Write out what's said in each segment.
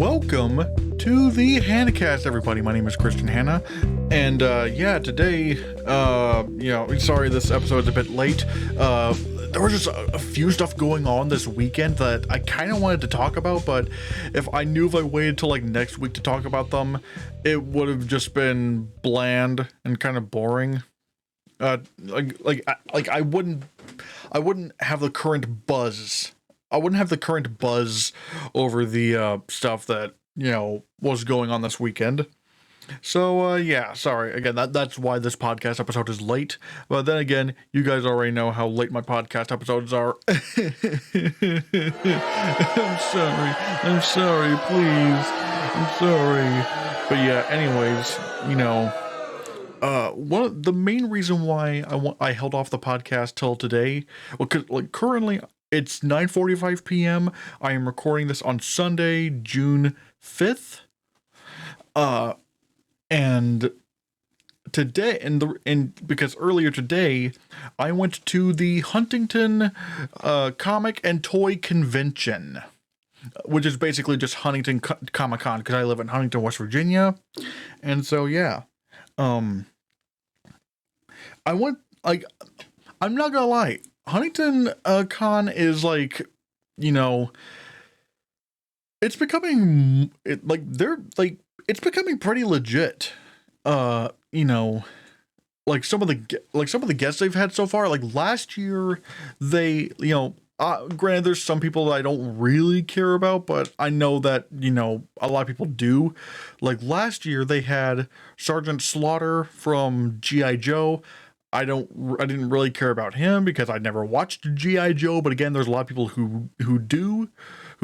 Welcome to the Hannahcast, everybody. My name is Christian Hannah, and today, sorry this episode's a bit late. There was just a few stuff going on this weekend that I kind of wanted to talk about, but if I waited till like next week to talk about them, it would have just been bland and kind of boring. I wouldn't have the current buzz. I wouldn't have the current buzz over the stuff that, was going on this weekend. So, sorry. Again, that's why this podcast episode is late. But then again, you guys already know how late my podcast episodes are. I'm sorry, please. I'm sorry. But yeah, anyways, the main reason why I held off the podcast till today, well, cause currently it's 9:45 p.m. I am recording this on Sunday, June 5th. And today, because earlier today, I went to the Huntington comic and toy convention, which is basically just Huntington Comic Con, because I live in Huntington, West Virginia. And so, yeah. I'm not gonna lie, Huntington Con is it's becoming it's becoming pretty legit. Some of the guests they've had so far, like last year, granted there's some people that I don't really care about, but I know that, a lot of people do. Like last year they had Sergeant Slaughter from G.I. Joe. I didn't really care about him because I'd never watched G.I. Joe, but again, there's a lot of people who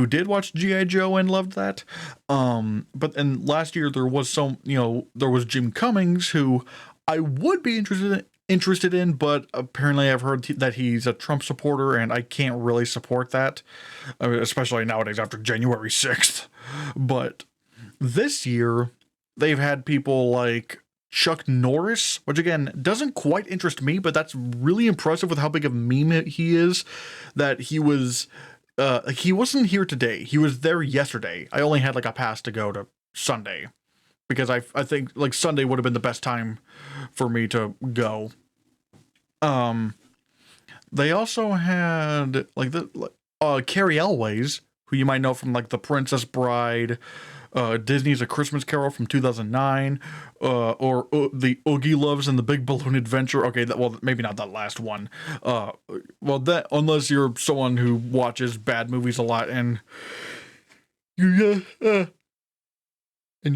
did watch G.I. Joe and loved that. But last year there was there was Jim Cummings, who I would be interested in, but apparently I've heard that he's a Trump supporter, and I can't really support that, especially nowadays after January 6th. But this year they've had people like Chuck Norris, which again doesn't quite interest me, but that's really impressive with how big of a meme he is. That he wasn't here today. He was there yesterday. I only had like a pass to go to Sunday, because I think like Sunday would have been the best time for me to go. They also had Cary Elwes, who you might know from like The Princess Bride, Disney's A Christmas Carol from 2009, or the Oogie Loves and the Big Balloon Adventure. Okay, maybe not that last one. That, unless you're someone who watches bad movies a lot and you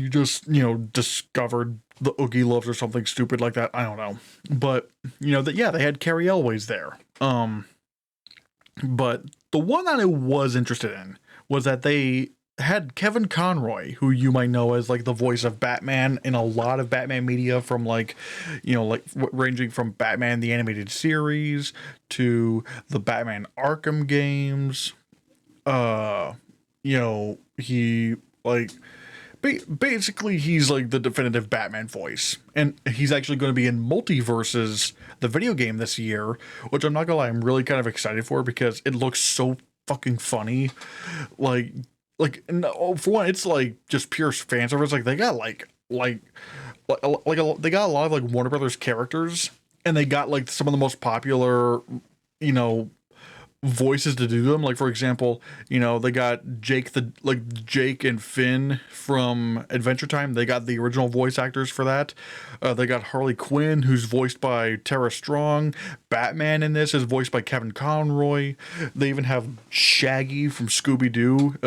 just discovered the Oogie Loves or something stupid like that. I don't know, but they had Cary Elwes there. But the one that I was interested in was that they had Kevin Conroy, who you might know as like the voice of Batman in a lot of Batman media, from ranging from Batman the Animated Series to the Batman Arkham games. Basically he's like the definitive Batman voice, and he's actually going to be in Multiverses, the video game, this year, which I'm not gonna lie, I'm really kind of excited for, because it looks so fucking funny. For one, it's like just pure fan service. Like they got they got a lot of like Warner Brothers characters, and they got like some of the most popular, voices to do them. Like for example, they got Jake and Finn from Adventure Time. They got the original voice actors for that. They got Harley Quinn, who's voiced by Tara Strong. Batman in this is voiced by Kevin Conroy. They even have Shaggy from Scooby-Doo,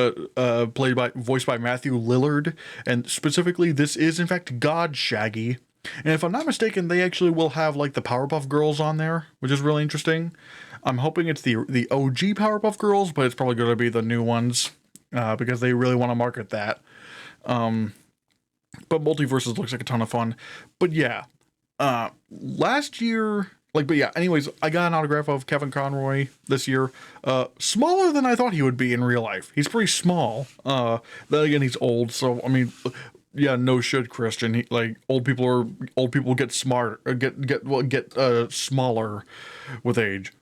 voiced by Matthew Lillard. And specifically, this is in fact God Shaggy. And if I'm not mistaken, they actually will have like the Powerpuff Girls on there, which is really interesting. I'm hoping it's the OG Powerpuff Girls, but it's probably going to be the new ones, because they really want to market that. But Multiverses looks like a ton of fun. But yeah, last year, anyways, I got an autograph of Kevin Conroy this year. Smaller than I thought he would be in real life. He's pretty small. Then again, he's old, so I mean, yeah, no shit, Christian. Old people get smart, get smaller with age.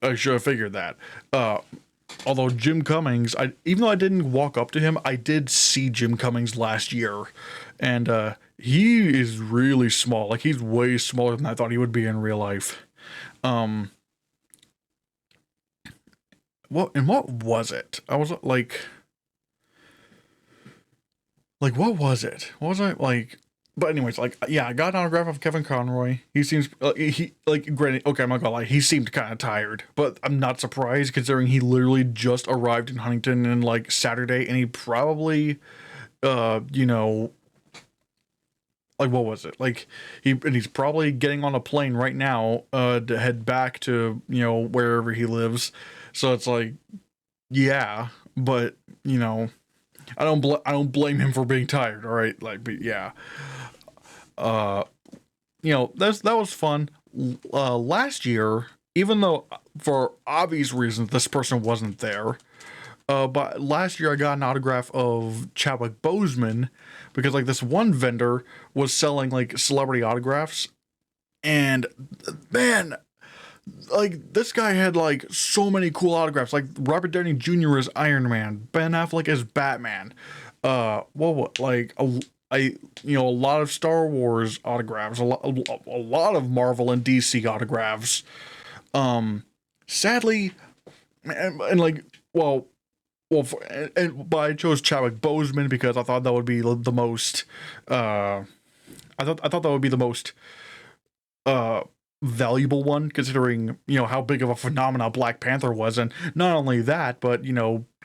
I should have figured that. Although Jim Cummings, even though I didn't walk up to him, I did see Jim Cummings last year, and he is really small. Like, he's way smaller than I thought he would be in real life. Um, what was it? I was what was it? What was I like? But anyways, like, yeah, I got an autograph of Kevin Conroy. He seems he like granted. Okay, I'm not gonna lie. He seemed kind of tired, but I'm not surprised considering he literally just arrived in Huntington in like Saturday, and he probably, you know, like what was it? Like he's probably getting on a plane right now, to head back to wherever he lives. So it's like, yeah, but I don't blame him for being tired. All right, like, but yeah. Uh, that was fun. Last year, even though for obvious reasons this person wasn't there, but last year I got an autograph of Chadwick Boseman because like this one vendor was selling like celebrity autographs, and man, like this guy had like so many cool autographs, like Robert Downey Jr. as Iron Man, Ben Affleck as Batman, what like a lot of Star Wars autographs, a lot of Marvel and DC autographs. Sadly, and like, for, but I chose Chadwick Boseman because I thought that would be the most. I thought that would be the most uh valuable one, considering how big of a phenomenon Black Panther was, and not only that, but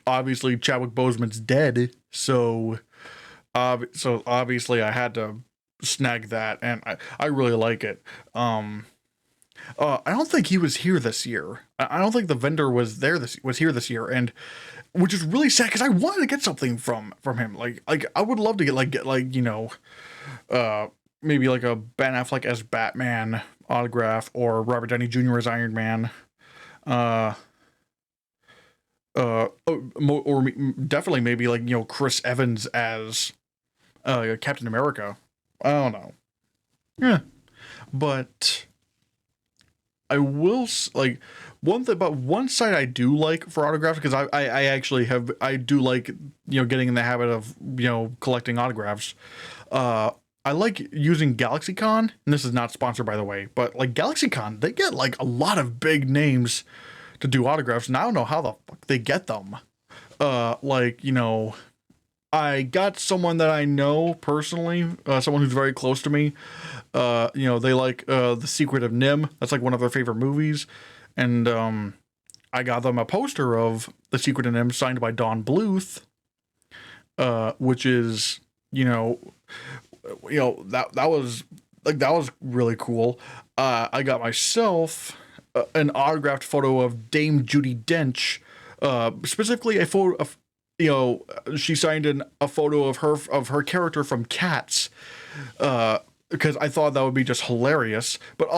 obviously Chadwick Boseman's dead, so obviously I had to snag that, and I really like it. I don't think he was here this year. I don't think the vendor was here this year, and which is really sad because I wanted to get something from him. Like I would love to get maybe like a Ben Affleck as Batman autograph or Robert Downey Jr. as Iron Man. Or definitely maybe like Chris Evans as Captain America. I don't know. Yeah, but I will like one site I do like for autographs, because I actually I do like getting in the habit of collecting autographs. I like using GalaxyCon, and this is not sponsored by the way, but like GalaxyCon, they get like a lot of big names to do autographs, and I don't know how the fuck they get them. Like I got someone that I know personally, someone who's very close to me. They like The Secret of Nim. That's like one of their favorite movies, and I got them a poster of The Secret of Nim signed by Don Bluth, which is that was really cool. I got myself an autographed photo of Dame Judi Dench, specifically a photo of she signed a photo of her character from Cats, because I thought that would be just hilarious. But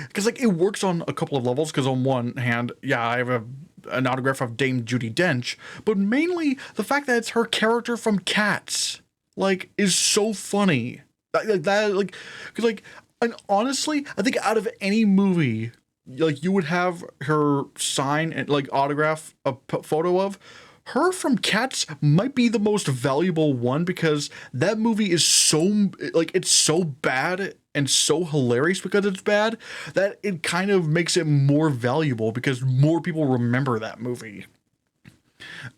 because like it works on a couple of levels. Because on one hand, yeah, I have an autograph of Dame Judi Dench, but mainly the fact that it's her character from Cats, like, is so funny. Like, because like, and honestly, I think out of any movie, like, you would have her sign and like autograph a photo of her from Cats might be the most valuable one, because that movie is so like, it's so bad and so hilarious because it's bad that it kind of makes it more valuable because more people remember that movie.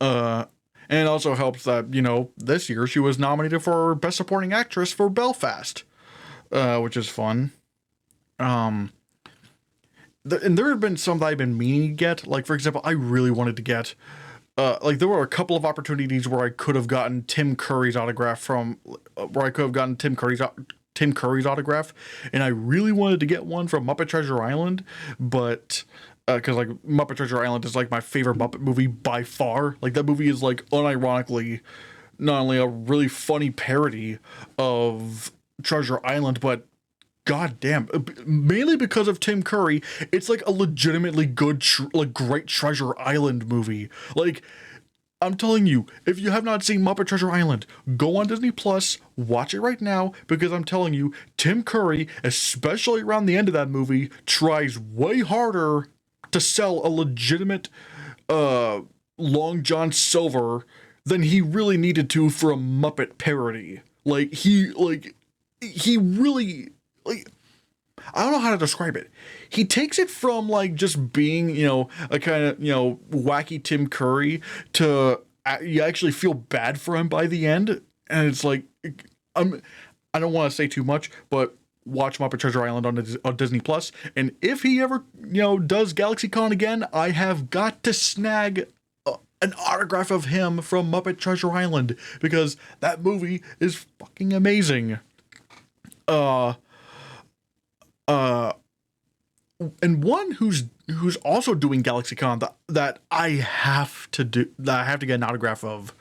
And it also helps that this year she was nominated for Best Supporting Actress for Belfast, which is fun. And there have been some that I've been meaning to get. Like, for example, I really wanted to get like, there were a couple of opportunities where I could have gotten Tim Curry's autograph Tim Curry's autograph, and I really wanted to get one from Muppet Treasure Island, but because like Muppet Treasure Island is like my favorite Muppet movie by far. Like, that movie is like unironically not only a really funny parody of Treasure Island, but god damn, mainly because of Tim Curry, it's like a legitimately good like great Treasure Island movie. Like, I'm telling you, if you have not seen Muppet Treasure Island, go on Disney Plus, watch it right now, because I'm telling you, Tim Curry, especially around the end of that movie, tries way harder to sell a legitimate Long John Silver than he really needed to for a Muppet parody. He really, like, I don't know how to describe it. He takes it from, like, just being, a kind of, wacky Tim Curry to you actually feel bad for him by the end. And it's like, I don't want to say too much, but watch Muppet Treasure Island on Disney Plus. And if he ever, does GalaxyCon again, I have got to snag an autograph of him from Muppet Treasure Island, because that movie is fucking amazing. And one who's also doing GalaxyCon that I have to get an autograph of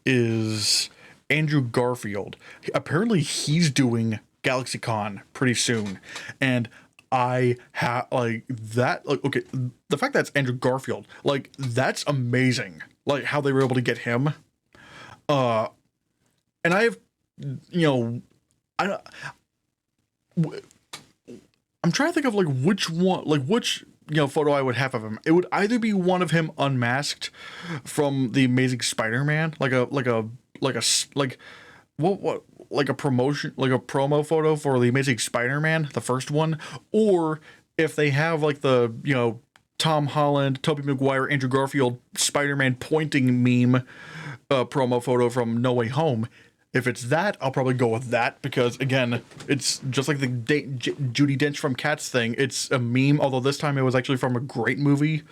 is Andrew Garfield. Apparently he's doing GalaxyCon pretty soon, and I have okay, the fact that it's Andrew Garfield, that's amazing, how they were able to get him. And I have, I'm trying to think of which one, which photo I would have of him. It would either be one of him unmasked from the Amazing Spider-Man, like a promotion, like a promo photo for the Amazing Spider-Man, the first one, or if they have the Tom Holland, Tobey Maguire, Andrew Garfield Spider-Man pointing meme promo photo from No Way Home. If it's that, I'll probably go with that, because again, it's just like the Judi Dench from Cats thing. It's a meme, although this time it was actually from a great movie.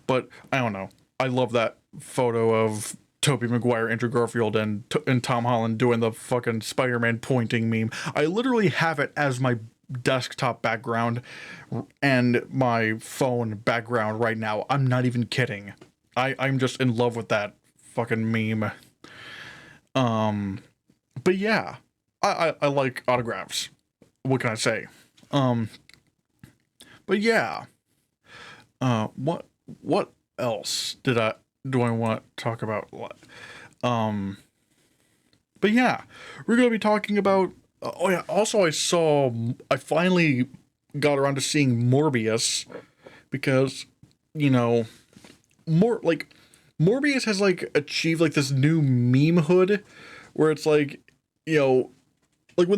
But I don't know. I love that photo of Tobey Maguire, Andrew Garfield, and Tom Holland doing the fucking Spider-Man pointing meme. I literally have it as my desktop background and my phone background right now. I'm not even kidding. I'm just in love with that fucking meme. But yeah, I like autographs. What can I say? But yeah. What else do I want to talk about? But yeah, we're gonna be talking about. Oh yeah. Also, I finally got around to seeing Morbius, because Morbius has achieved this new meme-hood, where it's when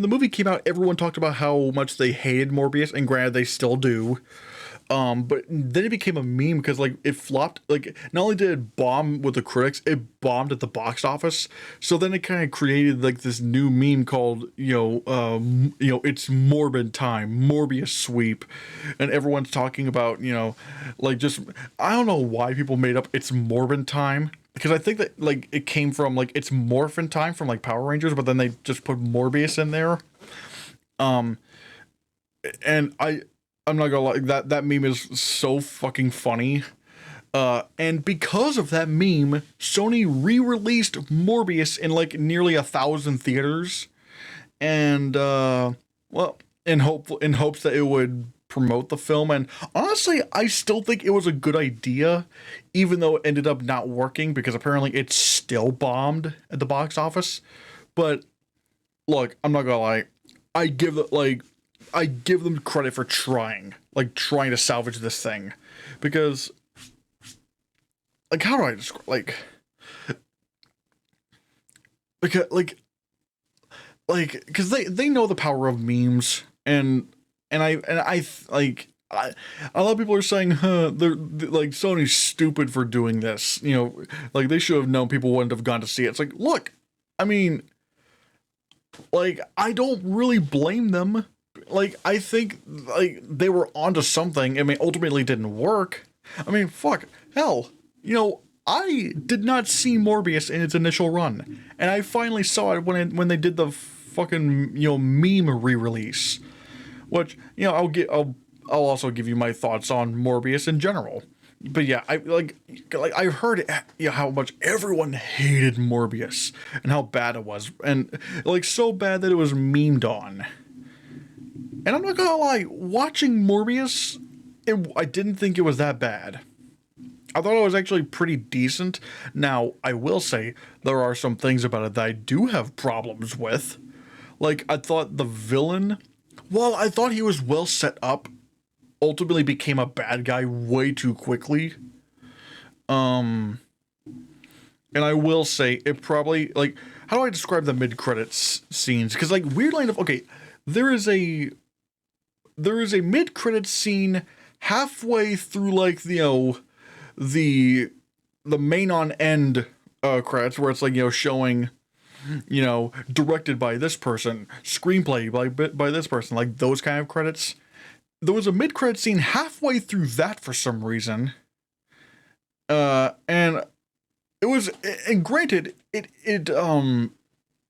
the movie came out, everyone talked about how much they hated Morbius, and granted, they still do. But then it became a meme because it flopped. Not only did it bomb with the critics, it bombed at the box office. So then it kind of created this new meme called it's Morbin time, Morbius sweep, and everyone's talking about just, I don't know why people made up it's Morbin time, because I think that it came from it's Morphin time from Power Rangers, but then they just put Morbius in there. And I'm not gonna lie, that meme is so fucking funny. And because of that meme, Sony re-released Morbius in nearly 1,000 theaters. And in hopes that it would promote the film. And honestly, I still think it was a good idea, even though it ended up not working, because apparently it still bombed at the box office. But look, I'm not gonna lie, I give them credit for trying to salvage this thing, because how do I describe, because they know the power of memes, and a lot of people are saying, they're Sony's stupid for doing this, they should have known people wouldn't have gone to see it. It's look, I mean, I don't really blame them. I think they were onto something. I mean, ultimately it didn't work. I mean, fuck, hell, I did not see Morbius in its initial run, and I finally saw it when they did the fucking meme re-release, which I'll also give you my thoughts on Morbius in general. But yeah, I heard how much everyone hated Morbius and how bad it was, and so bad that it was memed on. And I'm not gonna lie, watching Morbius, I didn't think it was that bad. I thought it was actually pretty decent. Now, I will say, there are some things about it that I do have problems with. I thought the villain, while I thought he was well set up, ultimately became a bad guy way too quickly. And I will say it probably, like, how do I describe the mid-credits scenes? Because, like, weirdly enough, okay, there is a mid-credits scene halfway through, like, the main on end credits, where it's like, showing, directed by this person, screenplay by this person, like those kind of credits. There was a mid-credit scene halfway through that for some reason. And it was, and granted, it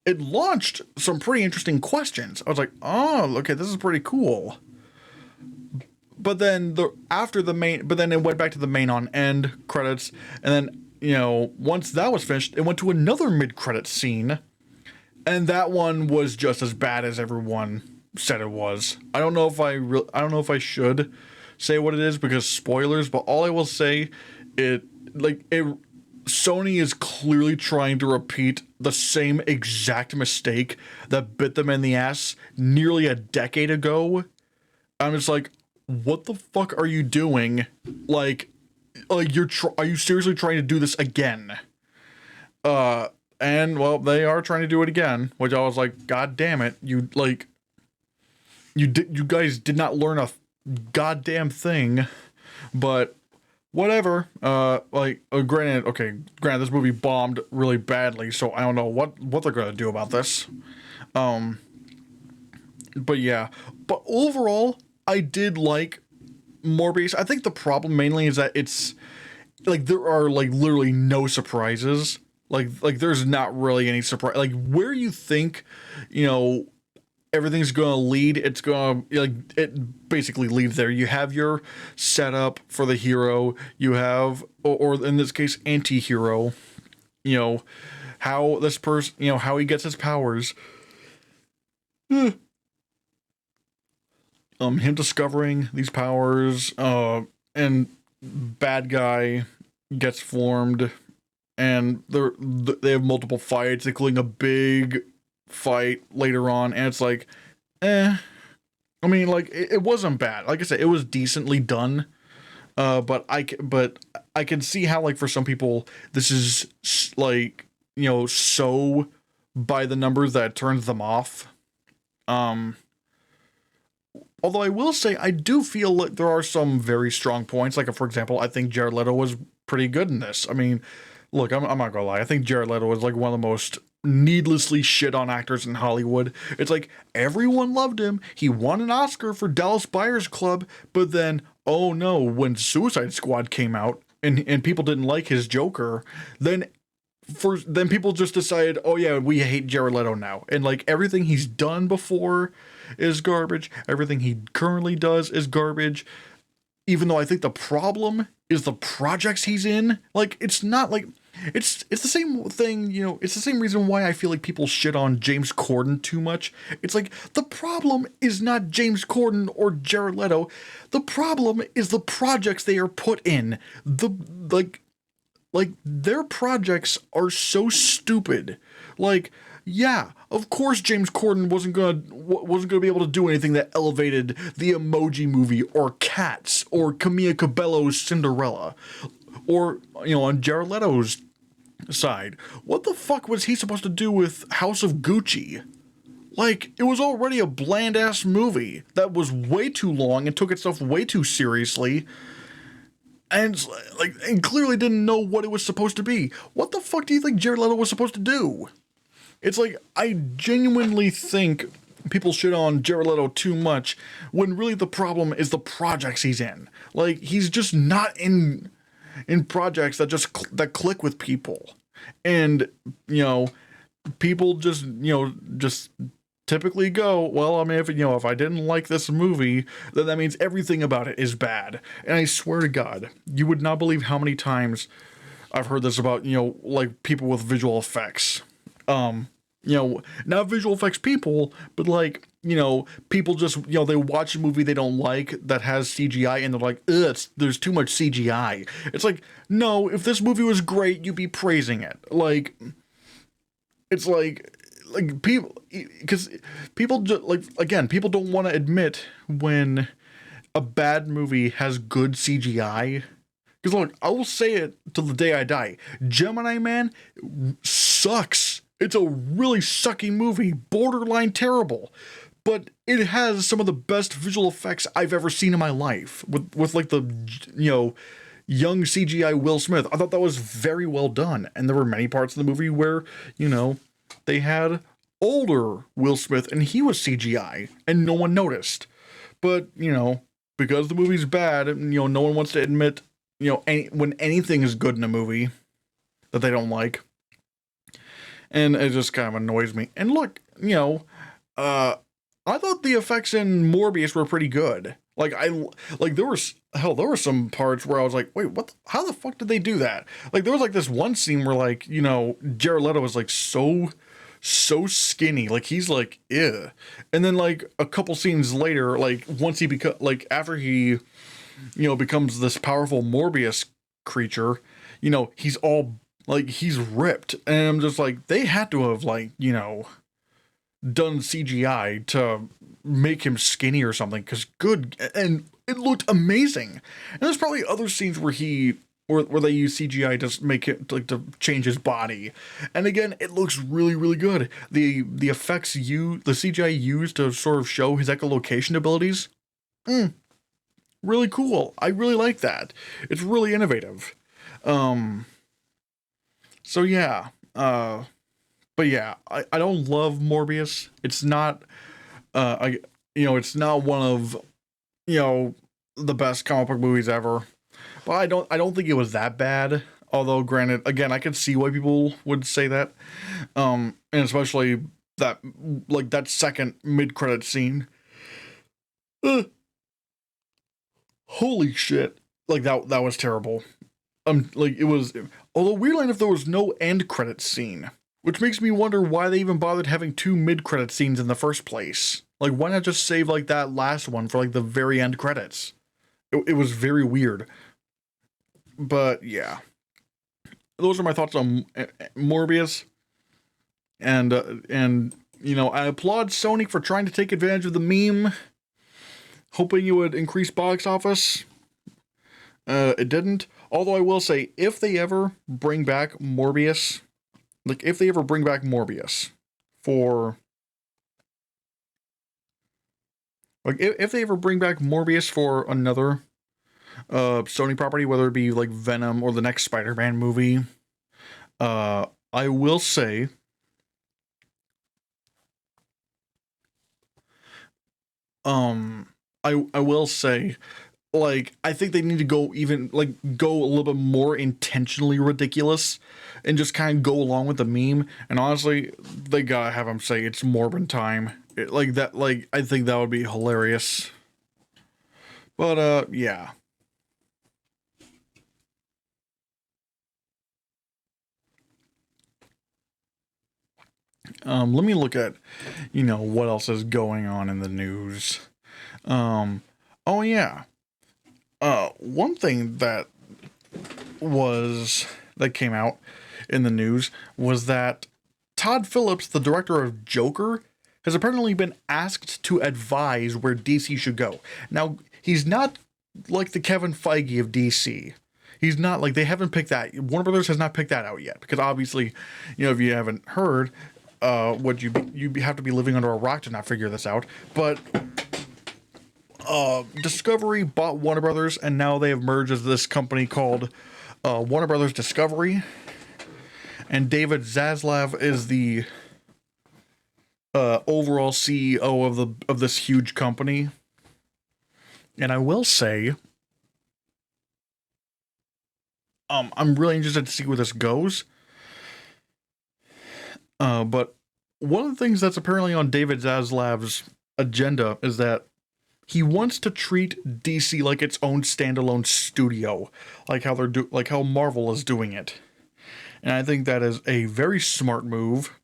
launched some pretty interesting questions. I was like, oh, okay, this is pretty cool. But then but then it went back to the main on end credits, and then, once that was finished, it went to another mid-credit scene, and that one was just as bad as everyone said it was. I don't know if I should say what it is because spoilers, but all I will say, Sony is clearly trying to repeat the same exact mistake that bit them in the ass nearly a decade ago. I'm just like, what the fuck are you doing? Like are you seriously trying to do this again? And well, they are trying to do it again, which I was like, God damn it, you guys did not learn a goddamn thing. But whatever. Granted, this movie bombed really badly, so I don't know what they're gonna do about this. But yeah. But overall, I did like Morbius. I think the problem mainly is that it's like there are like literally no surprises. Like there's not really any surprise. Like where you think, everything's gonna lead, it's gonna, like, it basically leads there. You have your setup for the hero. You have, or in this case, anti-hero. How this person, how he gets his powers. Him discovering these powers, and bad guy gets formed, and they have multiple fights, including a big fight later on, and it's like, I mean, like, it wasn't bad. Like I said, it was decently done, but I can see how, like, for some people, this is, like, so by the numbers that it turns them off. Although I will say, I do feel like there are some very strong points. Like, for example, I think Jared Leto was pretty good in this. I mean, look, I'm not gonna lie. I think Jared Leto was, like, one of the most needlessly shit on actors in Hollywood. It's like, everyone loved him. He won an Oscar for Dallas Buyers Club, but then, oh no, when Suicide Squad came out, and people didn't like his Joker, then people just decided, oh yeah, we hate Jared Leto now. And, like, everything he's done before is garbage. Everything he currently does is garbage. Even though I think the problem is the projects he's in. Like, it's not like, it's the same thing, it's the same reason why I feel like people shit on James Corden too much. It's like, the problem is not James Corden or Jared Leto. The problem is the projects they are put in. Like, their projects are so stupid. Like, yeah, of course James Corden wasn't gonna be able to do anything that elevated the Emoji Movie or Cats or Camilla Cabello's Cinderella. Or, on Jared Leto's side, what the fuck was he supposed to do with House of Gucci? Like, it was already a bland-ass movie that was way too long and took itself way too seriously. And, like, and clearly didn't know what it was supposed to be. What the fuck do you think Jared Leto was supposed to do? It's like, I genuinely think people shit on Jared Leto too much, when really the problem is the projects he's in. Like, he's just not in projects that click with people. And, people just typically go, well, I mean, if I didn't like this movie, then that means everything about it is bad. And I swear to God, you would not believe how many times I've heard this about, like, people with visual effects. Not visual effects people, but, like, people just, they watch a movie they don't like that has CGI, and they're like, ugh, there's too much CGI. It's like, no, if this movie was great, you'd be praising it. Like, it's like people, because people just, like, again, people don't want to admit when a bad movie has good CGI, Because look, I will say it till the day I die. Gemini Man sucks. It's a really sucky movie, borderline terrible. But it has some of the best visual effects I've ever seen in my life. With like the, young CGI Will Smith. I thought that was very well done. And there were many parts of the movie where, they had older Will Smith and he was CGI and no one noticed. But, because the movie's bad, no one wants to admit, when anything is good in a movie that they don't like. And it just kind of annoys me. And look, I thought the effects in Morbius were pretty good. There were some parts where I was like, wait, how the fuck did they do that? Like, there was like this one scene where Jared Leto was like so skinny, like he's like, ew. And then like a couple scenes later, like once he after he, becomes this powerful Morbius creature, he's all like, he's ripped. And I'm just like, they had to have done CGI to make him skinny or something, because and it looked amazing. And there's probably other scenes where where they use CGI to make it to change his body, and again, it looks really, really good. The effects the CGI used to sort of show his echolocation abilities, really cool. I really like that. It's really innovative. So yeah, but yeah, I don't love Morbius. It's not, it's not one of, the best comic book movies ever. But I don't think it was that bad. Although, granted, again, I could see why people would say that. And especially that second mid-credit scene. Holy shit. Like, that was terrible. It was, although weirdly enough, there was no end credit scene. Which makes me wonder why they even bothered having 2 mid-credit scenes in the first place. Like, why not just save, that last one for, the very end credits? It was very weird. But, yeah. Those are my thoughts on Morbius. And I applaud Sony for trying to take advantage of the meme. Hoping it would increase box office. It didn't. Although I will say, if they ever bring back Morbius... if they ever bring back Morbius for... if they ever bring back Morbius for another Sony property, whether it be, Venom or the next Spider-Man movie, I will say... I will say... I think they need to go go a little bit more intentionally ridiculous and just kind of go along with the meme. And honestly, they gotta have him say it's Morbin time. I think that would be hilarious. But, yeah. Let me look at, what else is going on in the news. Oh yeah. One thing that came out in the news was that Todd Phillips, the director of Joker, has apparently been asked to advise where DC should go. Now, he's not like the Kevin Feige of DC. He's not they haven't picked that. Warner Brothers has not picked that out yet, because obviously, if you haven't heard, you have to be living under a rock to not figure this out. But Discovery bought Warner Brothers, and now they have merged as this company called Warner Brothers Discovery. And David Zaslav is the overall CEO of this huge company. And I will say, I'm really interested to see where this goes. But one of the things that's apparently on David Zaslav's agenda is that he wants to treat DC like its own standalone studio, like how Marvel is doing it. And I think that is a very smart move.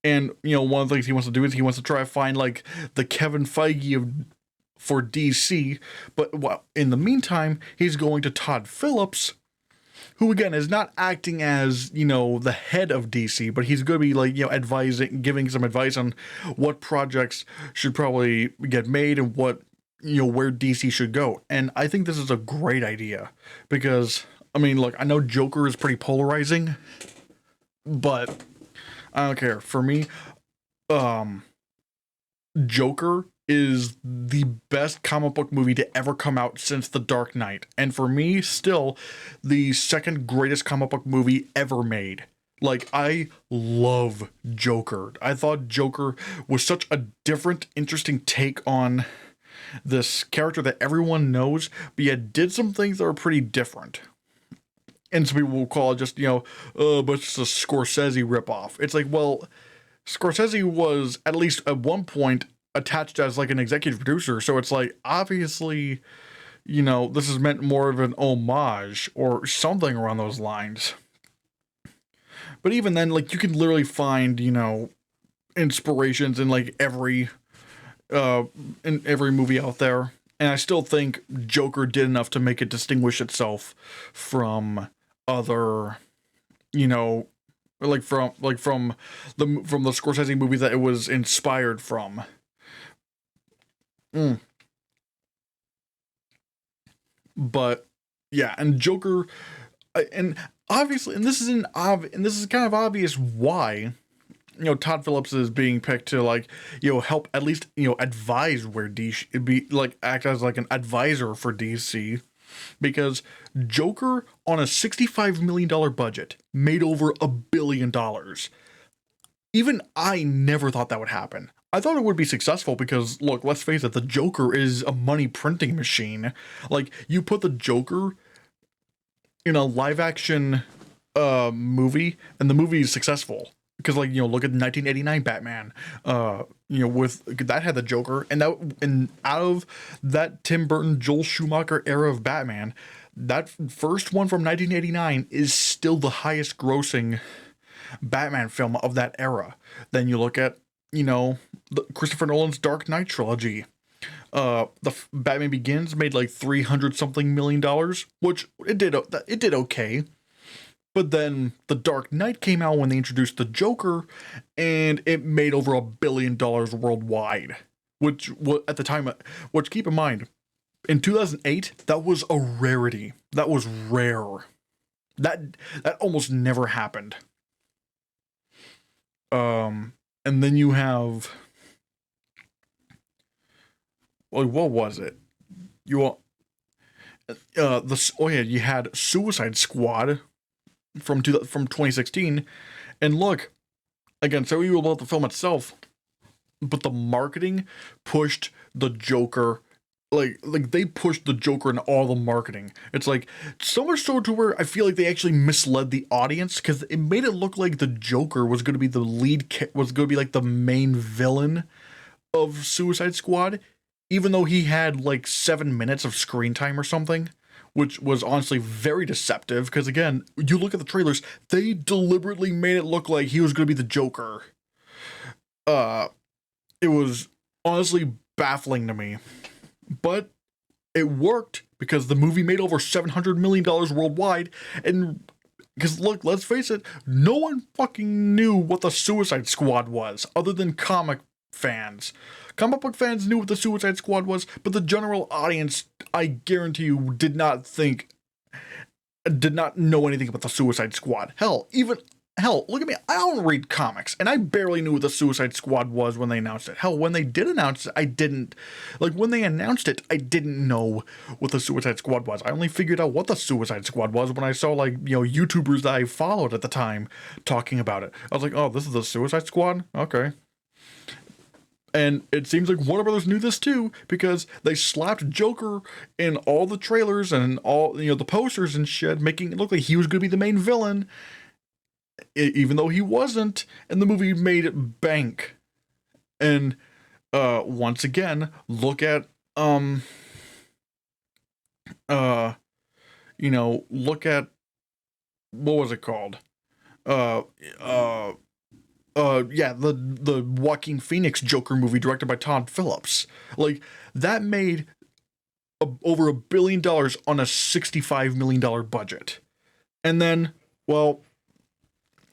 And, one of the things he wants to do is he wants to try to find, the Kevin Feige for DC. But in the meantime, he's going to Todd Phillips, who, again, is not acting as, the head of DC, but he's going to be, advising, giving some advice on what projects should probably get made and what, where DC should go. And I think this is a great idea because, I mean, look, I know Joker is pretty polarizing, but I don't care. For me, Joker is the best comic book movie to ever come out since The Dark Knight. And for me, still the second greatest comic book movie ever made. Like, I love Joker. I thought Joker was such a different, interesting take on this character that everyone knows, but yet did some things that are pretty different. And some people will call it just, but it's a Scorsese ripoff. It's like, well, Scorsese was, at least at one point, attached as like an executive producer, so it's like, obviously, this is meant more of an homage or something around those lines. But even then, like, you can literally find, inspirations in like every movie out there. And I still think Joker did enough to make it distinguish itself from other, from the Scorsese movies that it was inspired from. But yeah, and Joker, and obviously, and this is kind of obvious why, Todd Phillips is being picked to, like, help at least, advise where DC be, like, act as like an advisor for DC, because Joker on a $65 million budget made over $1 billion. Even I never thought that would happen. I thought it would be successful because, look, let's face it, the Joker is a money printing machine. Like, you put the Joker in a live action movie, and the movie is successful. Because, like, look at 1989 Batman. With that had the Joker, and out of that Tim Burton, Joel Schumacher era of Batman, that first one from 1989 is still the highest grossing Batman film of that era. Then you look at, Christopher Nolan's Dark Knight trilogy. The Batman Begins made like $300 something million, which it did okay. But then The Dark Knight came out when they introduced the Joker, and it made over $1 billion worldwide. Which at the time, which, keep in mind, in 2008, that was a rarity. That was rare. That almost never happened. And then you have, well, what was it? You had Suicide Squad from 2016, and look, again, so you about the film itself, but the marketing pushed the Joker. Like they pushed the Joker in all the marketing. It's like, so much so to where I feel like they actually misled the audience, because it made it look like the Joker was going to be the was going to be like the main villain of Suicide Squad, even though he had like 7 minutes of screen time or something, which was honestly very deceptive, because again, you look at the trailers, they deliberately made it look like he was going to be the Joker. It was honestly baffling to me. But it worked because the movie made over $700 million worldwide, and because, look, let's face it, no one fucking knew what the Suicide Squad was, other than comic fans. Comic book fans knew what the Suicide Squad was, but the general audience, I guarantee you, did not know anything about the Suicide Squad. Hell, look at me, I don't read comics, and I barely knew what the Suicide Squad was when they announced it. Hell, when they did announce it, I didn't know what the Suicide Squad was. I only figured out what the Suicide Squad was when I saw, like, YouTubers that I followed at the time talking about it. I was like, oh, this is the Suicide Squad? Okay. And it seems like Warner Brothers knew this too, because they slapped Joker in all the trailers and all, the posters and shit, making it look like he was going to be the main villain, even though he wasn't, and the movie made it bank. And once again, look at look at, what was it called? The Joaquin Phoenix Joker movie directed by Todd Phillips. Like, that made over $1 billion on a $65 million budget. And then, well,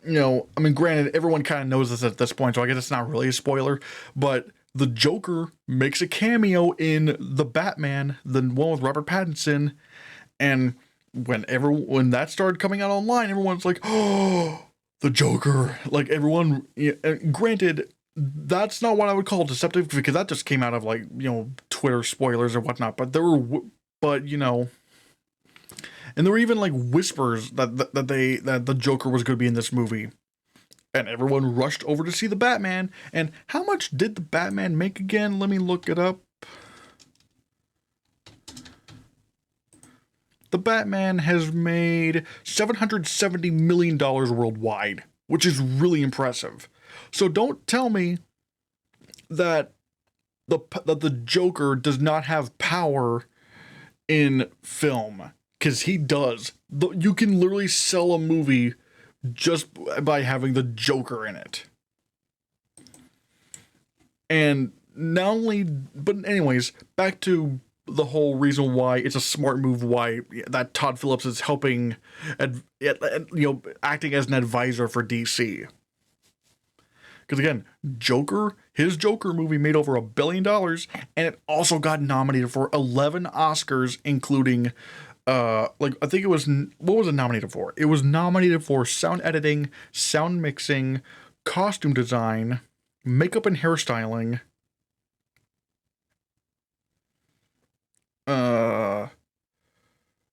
granted, everyone kind of knows this at this point, so I guess it's not really a spoiler, but the Joker makes a cameo in The Batman, the one with Robert Pattinson, and when that started coming out online, everyone's like, "Oh, the Joker!" Like everyone, granted, that's not what I would call deceptive because that just came out of like Twitter spoilers or whatnot. But but and there were even like whispers that the Joker was going to be in this movie. And everyone rushed over to see the Batman. And how much did the Batman make again? Let me look it up. The Batman has made $770 million worldwide, which is really impressive. So don't tell me that the Joker does not have power in film, because he does. You can literally sell a movie just by having the Joker in it. And not only, but anyways, back to the whole reason why it's a smart move, why that Todd Phillips is helping, acting as an advisor for DC. Because again, his Joker movie made over $1 billion, and it also got nominated for 11 Oscars, including I think it was, what was it nominated for? It was nominated for sound editing, sound mixing, costume design, makeup and hairstyling,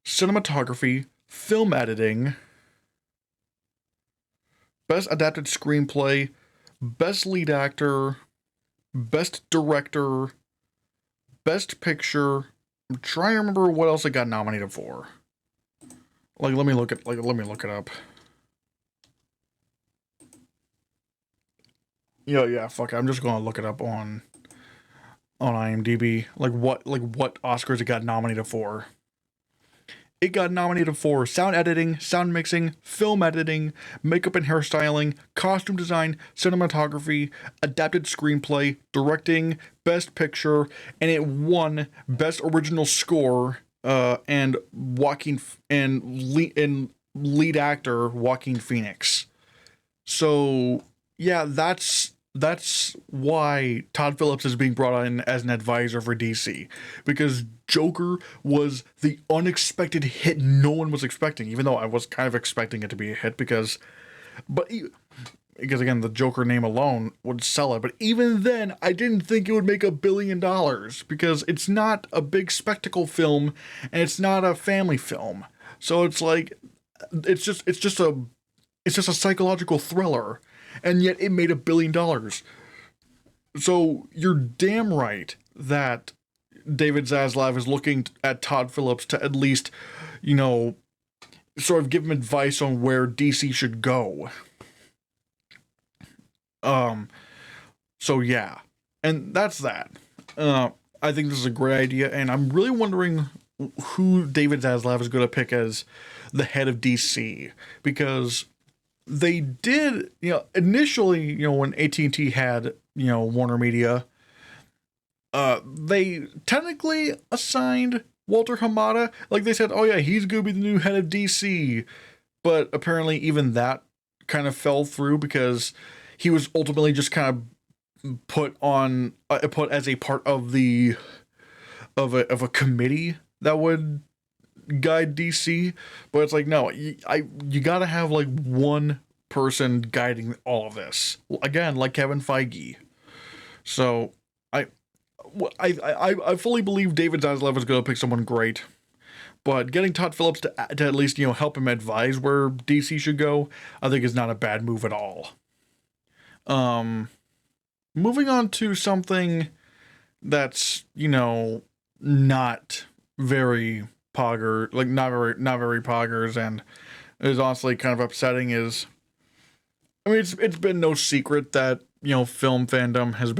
cinematography, film editing, best adapted screenplay, best lead actor, best director, best picture. I'm trying to remember what else it got nominated for. Let me look it up. Yeah, fuck it. I'm just gonna look it up on IMDb. What Oscars it got nominated for. It got nominated for sound editing, sound mixing, film editing, makeup and hairstyling, costume design, cinematography, adapted screenplay, directing, best picture, and it won best original score and lead actor Joaquin Phoenix. So yeah, that's why Todd Phillips is being brought in as an advisor for DC, because Joker was the unexpected hit no one was expecting, even though I was kind of expecting it to be a hit because again, the Joker name alone would sell it. But even then, I didn't think it would make $1 billion because it's not a big spectacle film and it's not a family film. So it's like, it's just a psychological thriller. And yet it made $1 billion. So you're damn right that David Zaslav is looking at Todd Phillips to at least, sort of give him advice on where DC should go. So yeah. And that's that. I think this is a great idea, and I'm really wondering who David Zaslav is going to pick as the head of DC, because they did, initially, when AT&T had, Warner Media, they technically assigned Walter Hamada. Like, they said, oh yeah, he's going to be the new head of DC. But apparently even that kind of fell through because he was ultimately just kind of put as a part of of a committee that would guide DC. But it's like, no, you gotta have like one person guiding all of this, again, like Kevin Feige. So I fully believe David Zaslav is going to pick someone great, but getting Todd Phillips to at least help him advise where DC should go, I think is not a bad move at all. Moving on to something that's not very Pogger, like not very Poggers, and is honestly kind of upsetting. Is, I mean, it's been no secret that film fandom has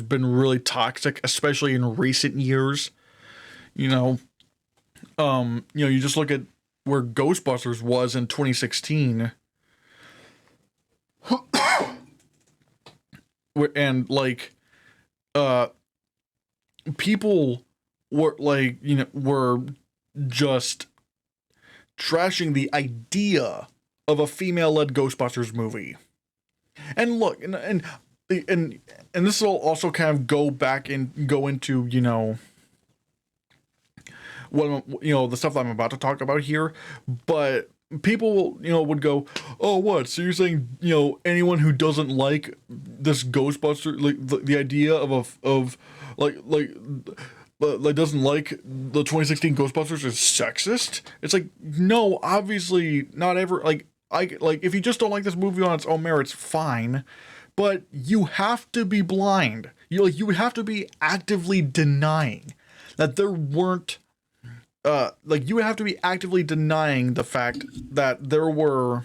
been really toxic, especially in recent years. You just look at where Ghostbusters was in 2016, and people were just trashing the idea of a female-led Ghostbusters movie. And look, and and this will also kind of go into, you know, the stuff that I'm about to talk about here, but people, you know, would go, oh, what? So you're saying, you know, anyone who doesn't like this Ghostbuster, like the idea of like doesn't like the 2016 Ghostbusters is sexist? It's like, no, obviously not ever. Like if you just don't like this movie on its own merits, fine, but you have to be blind. You would have to be actively denying that there weren't like you would have to be actively denying the fact that there were,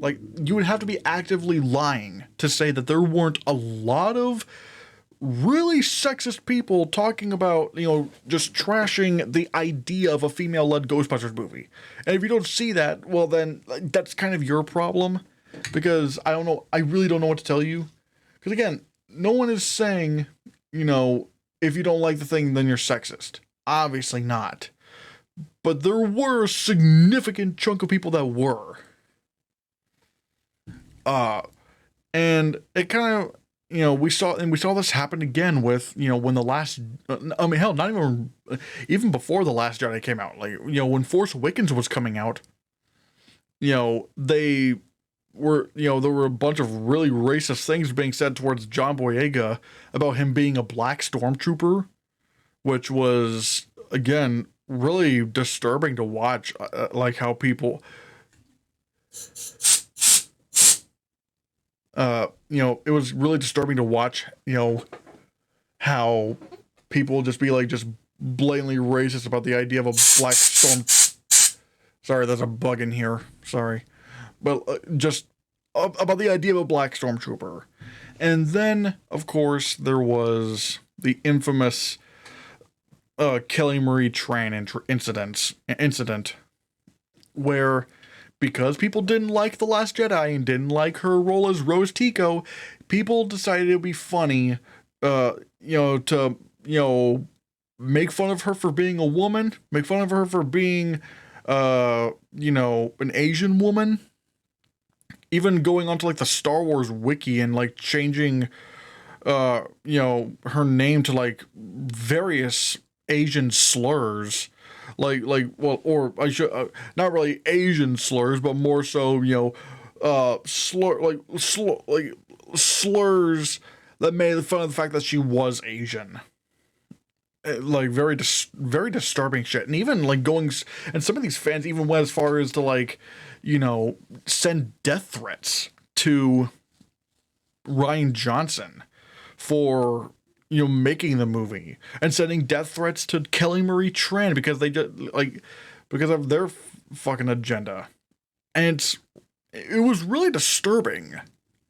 like, you would have to be actively lying to say that there weren't a lot of really sexist people talking about, you know, just trashing the idea of a female-led Ghostbusters movie. And if you don't see that, well, then that's kind of your problem, because I don't know, I really don't know what to tell you. Because again, no one is saying, you know, if you don't like the thing, then you're sexist. Obviously not. But there were a significant chunk of people that were. And it kind of, you know, we saw this happen again with, you know, when the last, I mean, hell, not even before The Last Jedi came out. Like, you know, when Force Awakens was coming out, you know, there were a bunch of really racist things being said towards John Boyega about him being a black stormtrooper, which was, again, really disturbing to watch, like how people, you know, it was really disturbing to watch, you know, how people just be like, just blatantly racist about the idea of a black storm. Sorry, there's a bug in here. Sorry. But just about the idea of a black stormtrooper. And then, of course, there was the infamous Kelly Marie Tran incident where, because people didn't like The Last Jedi and didn't like her role as Rose Tico, people decided it would be funny, you know, to, you know, make fun of her for being a woman, make fun of her for being, you know, an Asian woman, even going onto like the Star Wars wiki and like changing, you know, her name to like various Asian slurs, well, or I should, not really Asian slurs, but more so, you know, slurs that made fun of the fact that she was Asian. Like very disturbing shit. And even like and some of these fans even went as far as to, like, you know, send death threats to Rian Johnson for, you know, making the movie, and sending death threats to Kelly Marie Tran because they just, like, because of their fucking agenda. And it was really disturbing,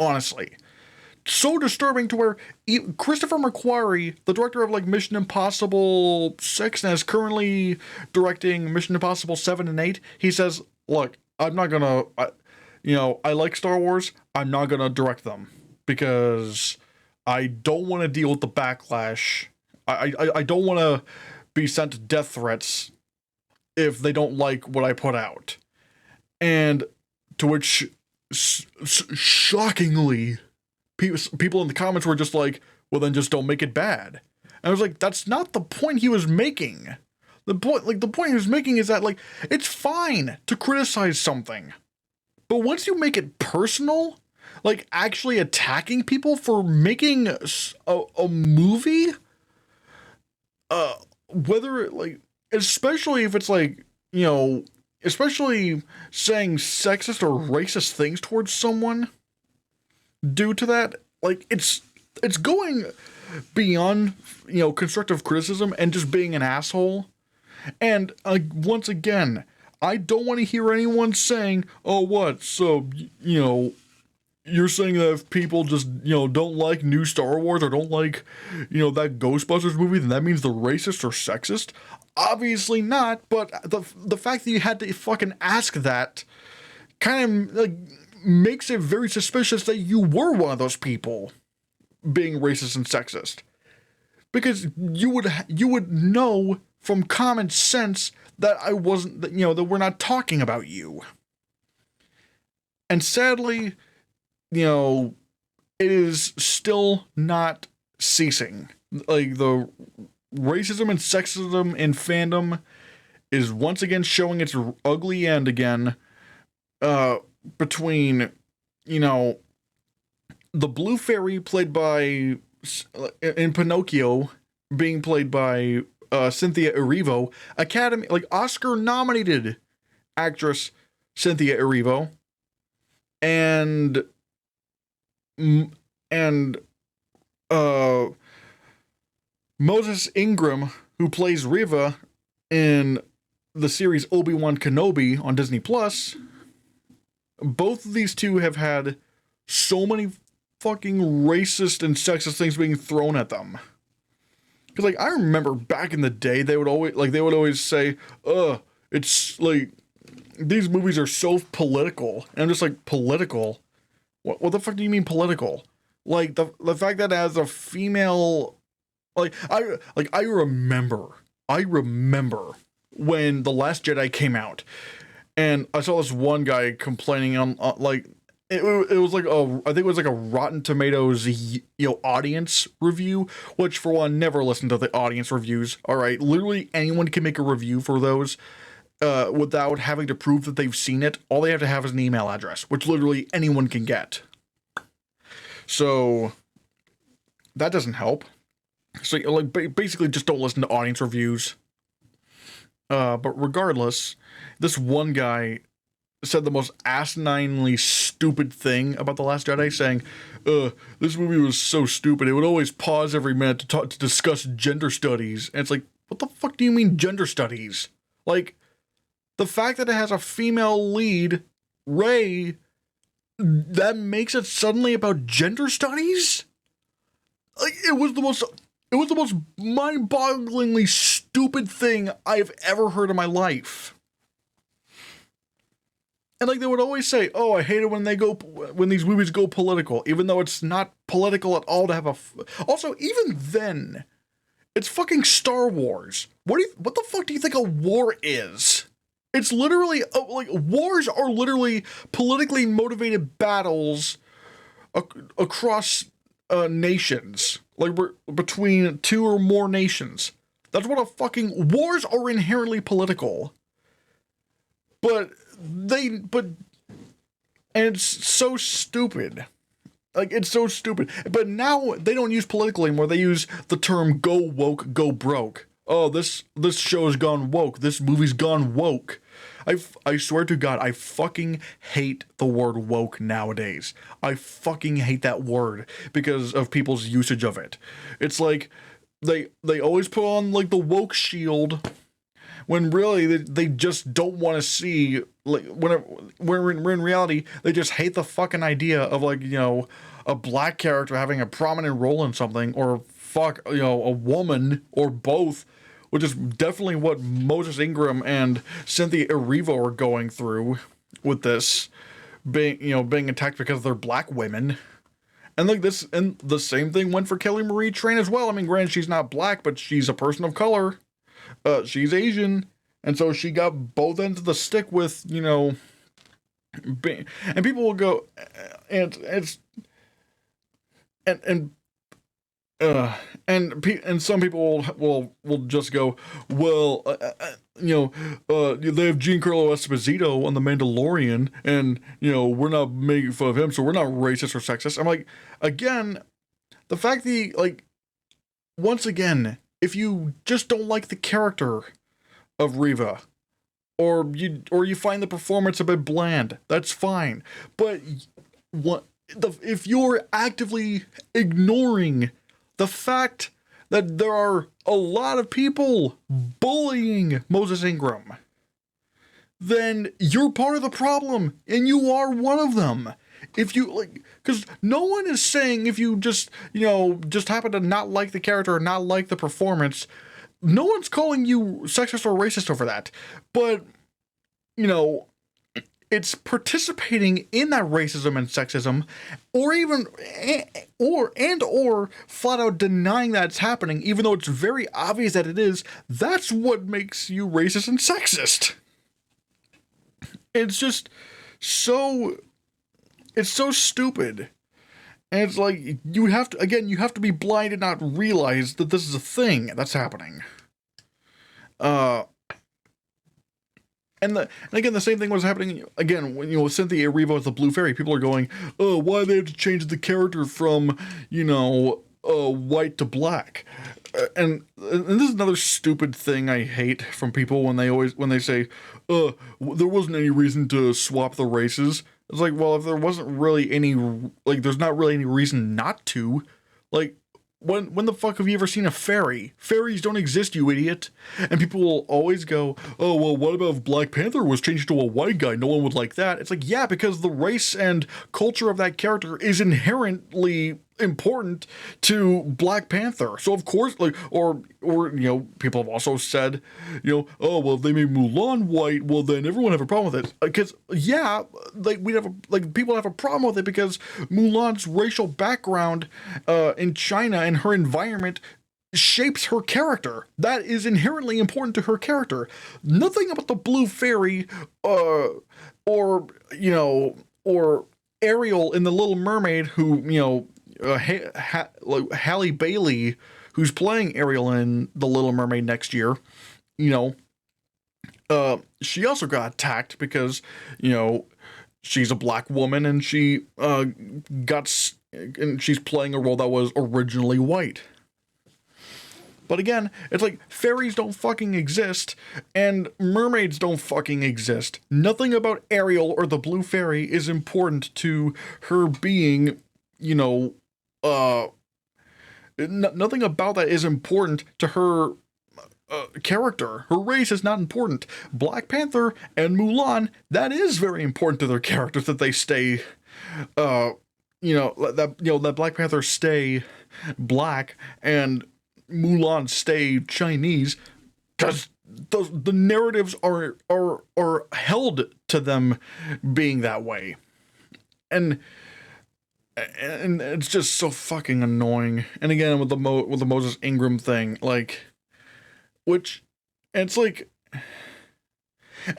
honestly. So disturbing to where Christopher McQuarrie, the director of like Mission Impossible 6 and is currently directing Mission Impossible 7 and 8, he says, look, I'm not gonna, you know, I like Star Wars, I'm not gonna direct them because I don't want to deal with the backlash. I don't want to be sent death threats if they don't like what I put out. And to which, shockingly, people in the comments were just like, well, then just don't make it bad. And I was like, that's not the point he was making. The point he was making is that, like, it's fine to criticize something, but once you make it personal, like actually attacking people for making a movie, whether, like, especially if it's like, you know, especially saying sexist or racist things towards someone due to that, like, it's going beyond, you know, constructive criticism and just being an asshole. And once again, I don't want to hear anyone saying, oh, what, so, you know, you're saying that if people just, you know, don't like new Star Wars or don't like, you know, that Ghostbusters movie, then that means they're racist or sexist? Obviously not, but the fact that you had to fucking ask that kind of, like, makes it very suspicious that you were one of those people being racist and sexist. Because you would know from common sense that I wasn't, that, you know, that we're not talking about you. And sadly, you know, it is still not ceasing. Like, the racism and sexism in fandom is once again showing its ugly end again, between, you know, the blue fairy played by, in Pinocchio, being played by Cynthia Erivo, Academy, like, Oscar-nominated actress Cynthia Erivo, and Moses Ingram, who plays Reva in the series Obi-Wan Kenobi on Disney Plus. Both of these two have had so many fucking racist and sexist things being thrown at them. Because, like, I remember back in the day, they would always say, it's like, these movies are so political. And I'm just like, political? What the fuck do you mean political? Like, the fact that as a female, I remember when The Last Jedi came out, and I saw this one guy complaining on like, it was like I think it was like a Rotten Tomatoes, audience review, which, for one, never listen to the audience reviews. All right, literally anyone can make a review for those, without having to prove that they've seen it. All they have to have is an email address, which literally anyone can get. So that doesn't help. So, like, basically just don't listen to audience reviews. But regardless, this one guy said the most asininely stupid thing about The Last Jedi, saying, this movie was so stupid, it would always pause every minute to discuss gender studies. And it's like, what the fuck do you mean gender studies? Like, the fact that it has a female lead, Rey, that makes it suddenly about gender studies? Like, it was the most mind-bogglingly stupid thing I've ever heard in my life. And, like, they would always say, oh, I hate it when these movies go political, even though it's not political at all to have also, even then, it's fucking Star Wars. What the fuck do you think a war is? It's literally, like, wars are literally politically motivated battles across nations, like, between two or more nations. That's what wars are inherently political. And it's so stupid. Like, it's so stupid. But now they don't use political anymore. They use the term go woke, go broke. Oh, this show's gone woke. This movie's gone woke. I swear to God, I fucking hate the word woke nowadays. I fucking hate that word because of people's usage of it. It's like, they always put on, like, the woke shield, when really they just don't want to see, like, when in reality, they just hate the fucking idea of, like, a black character having a prominent role in something, or a woman, or both, which is definitely what Moses Ingram and Cynthia Erivo are going through with this, being attacked because they're black women. And like this, and the same thing went for Kelly Marie Tran as well. I mean, granted, she's not black, but she's a person of color. She's Asian, and so she got both ends of the stick with, and people will go, and some people will just go, well, they have Giancarlo Esposito on The Mandalorian, and we're not making fun of him, so we're not racist or sexist. I'm like, again, the fact that, like, once again, if you just don't like the character of Reva, or you find the performance a bit bland, that's fine. But if you're actively ignoring the fact that there are a lot of people bullying Moses Ingram, then you're part of the problem, and you are one of them. If you, like, because no one is saying if you just happen to not like the character or not like the performance, no one's calling you sexist or racist over that. But, it's participating in that racism and sexism, or even, or flat out denying that it's happening, even though it's very obvious that it is. That's what makes you racist and sexist. It's just so stupid. And it's like, you have to be blind and not realize that this is a thing that's happening. And again, the same thing was happening again when, Cynthia Erivo as the Blue Fairy. People are going, oh, why do they have to change the character from, white to black? And this is another stupid thing I hate from people when they say, there wasn't any reason to swap the races. It's like, well, if there wasn't really any, there's not really any reason not to. Like, when the fuck have you ever seen a fairy? Fairies don't exist, you idiot. And people will always go, oh, well, what about if Black Panther was changed to a white guy? No one would like that. It's like, yeah, because the race and culture of that character is inherently important to Black Panther. So of course, or people have also said, oh, well, if they made Mulan white, well, then everyone have a problem with it. Because people have a problem with it because Mulan's racial background in China and her environment shapes her character. That is inherently important to her character. Nothing about the Blue Fairy, or Ariel in The Little Mermaid, who, Halle Bailey, who's playing Ariel in The Little Mermaid next year, she also got attacked because, she's a black woman and she's playing a role that was originally white. But again, it's like, fairies don't fucking exist, and mermaids don't fucking exist. Nothing about Ariel or the Blue Fairy is important to her being, nothing about that is important to her character. Her race is not important. Black Panther and Mulan, that is very important to their characters, that they stay, that Black Panther stay black and Mulan stay Chinese, because the narratives are held to them being that way. And it's just so fucking annoying. And again, with the Moses Ingram thing, it's like,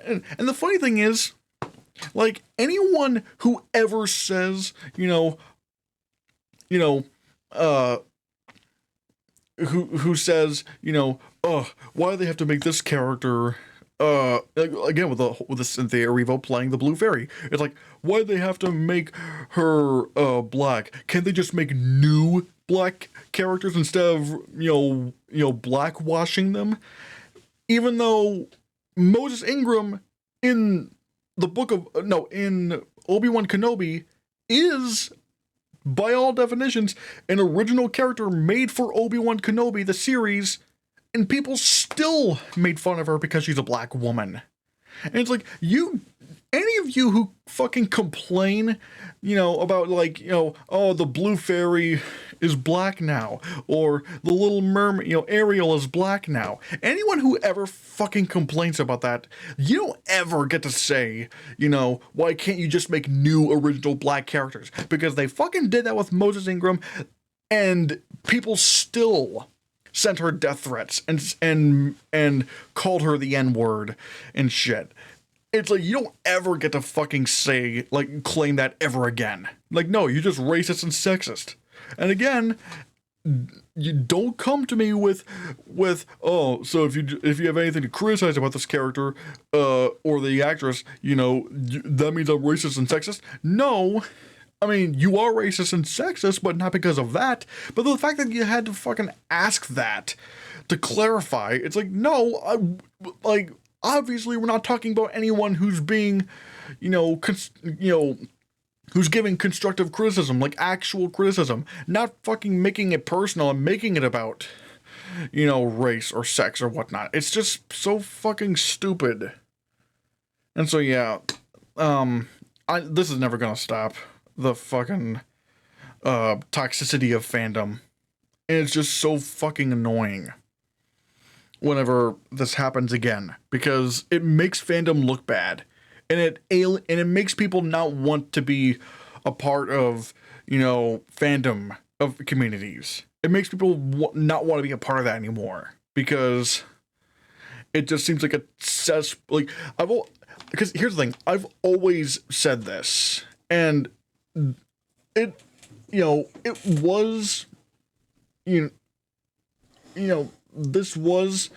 and the funny thing is, anyone who ever says, who says, oh, why do they have to make this character, again, with the Cynthia Erivo playing the Blue Fairy, it's like, why do they have to make her black? Can't they just make new black characters instead of black washing them? Even though Moses Ingram in in Obi-Wan Kenobi is, by all definitions, an original character made for Obi-Wan Kenobi, the series, and people still made fun of her because she's a black woman. And it's like, any of you who fucking complain, about oh, the Blue Fairy is black now, or the Little Mermaid, Ariel is black now. Anyone who ever fucking complains about that, you don't ever get to say, why can't you just make new original black characters? Because they fucking did that with Moses Ingram, and people still sent her death threats and called her the N-word and shit. It's like, you don't ever get to fucking say, claim that ever again. No, you're just racist and sexist. And again, you don't come to me with oh, so if you have anything to criticize about this character, or the actress, that means I'm racist and sexist. No. I mean, you are racist and sexist, but not because of that. But the fact that you had to fucking ask that to clarify, it's like, no, obviously we're not talking about anyone who's being, who's giving constructive criticism, actual criticism, not fucking making it personal and making it about, race or sex or whatnot. It's just so fucking stupid. And so, yeah, this is never gonna stop. The fucking toxicity of fandom. And it's just so fucking annoying whenever this happens again, because it makes fandom look bad, and it makes people not want to be a part of, fandom of communities. It makes people not want to be a part of that anymore, because it just seems like because here's the thing, I've always said this, and it was, you this was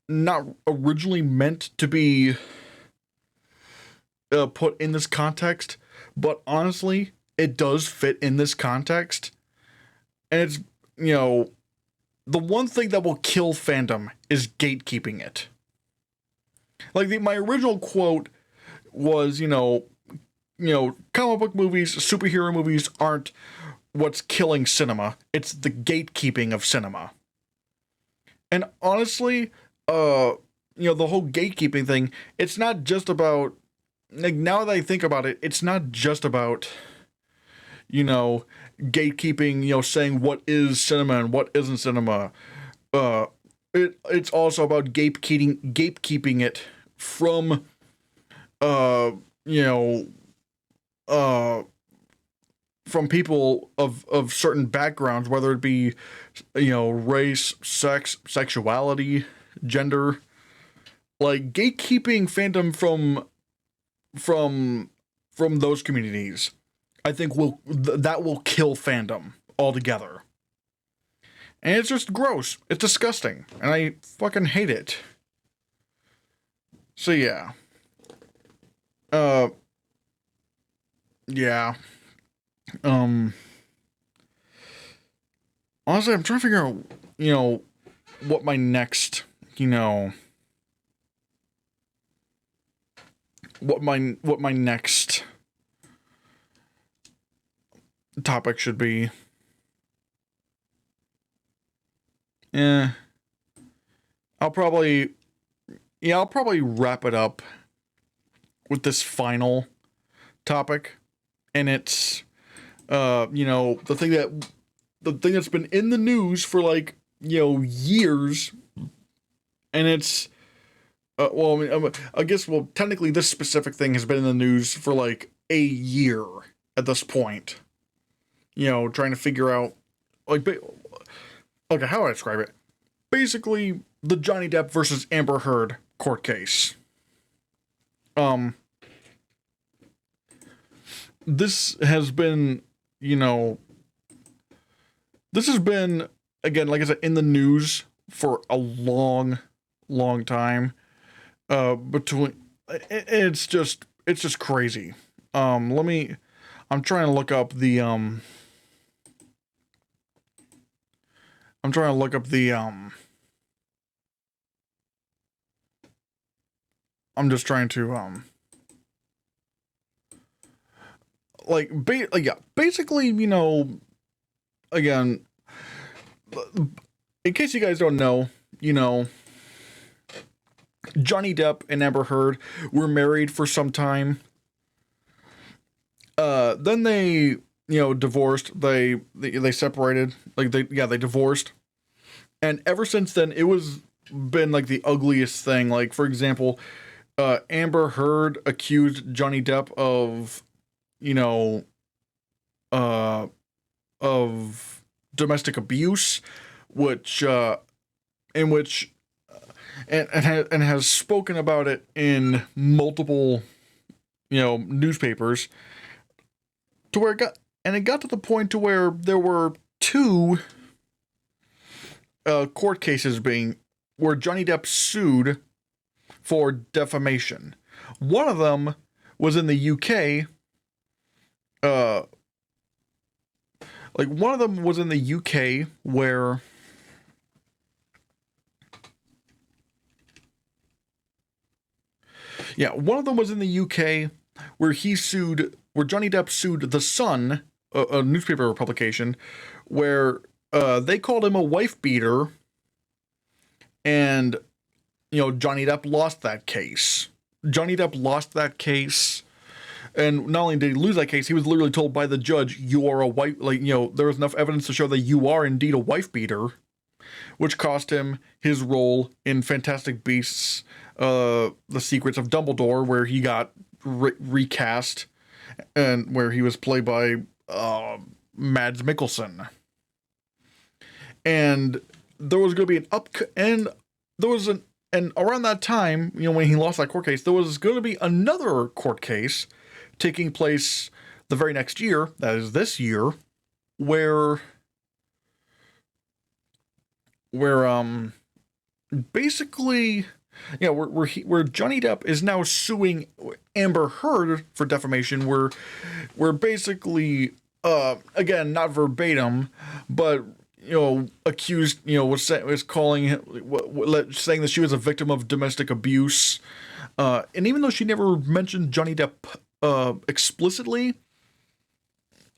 not originally meant to be put in this context, but honestly, it does fit in this context. And it's, the one thing that will kill fandom is gatekeeping it. Like, my original quote was, comic book movies, superhero movies aren't what's killing cinema. It's the gatekeeping of cinema. And honestly, the whole gatekeeping thing, it's not just about, like, now that I think about it, it's not just about, gatekeeping, saying what is cinema and what isn't cinema. It's also about gatekeeping it from, from people of certain backgrounds, whether it be, race, sex, sexuality, gender, like gatekeeping fandom from those communities, I think that will kill fandom altogether. And it's just gross. It's disgusting. And I fucking hate it. So yeah. Yeah. Honestly, I'm trying to figure out, what my next, what my next topic should be. I'll probably wrap it up with this final topic, and it's the thing that's been in the news for like years, and it's technically this specific thing has been in the news for like a year at this point. Trying to figure out, like, okay, how do I describe it? Basically, the Johnny Depp versus Amber Heard court case. This has been, again, like I said, in the news for a long, long time. It's just crazy. I'm trying to look up the, I'm just trying to, basically, again, in case you guys don't know, Johnny Depp and Amber Heard were married for some time. Then they, divorced. They separated. They divorced. And ever since then, it was been like the ugliest thing. Like, for example, Amber Heard accused Johnny Depp of, of domestic abuse, and has spoken about it in multiple, newspapers, to where it got to the point to where there were two court cases where Johnny Depp sued for defamation. One of them was in the UK. One of them was in the UK where one of them was in the UK where Johnny Depp sued The Sun, a newspaper publication, where they called him a wife beater, and Johnny Depp lost that case. And not only did he lose that case, he was literally told by the judge, you are a wife, there was enough evidence to show that you are indeed a wife beater, which cost him his role in Fantastic Beasts, The Secrets of Dumbledore, where he got recast, and where he was played by Mads Mikkelsen. And there was going to be and around that time, when he lost that court case, there was going to be another court case taking place the very next year, that is this year, where basically, yeah, where Johnny Depp is now suing Amber Heard for defamation, where basically, again, not verbatim, but accused, was calling, saying that she was a victim of domestic abuse, and even though she never mentioned Johnny Depp explicitly,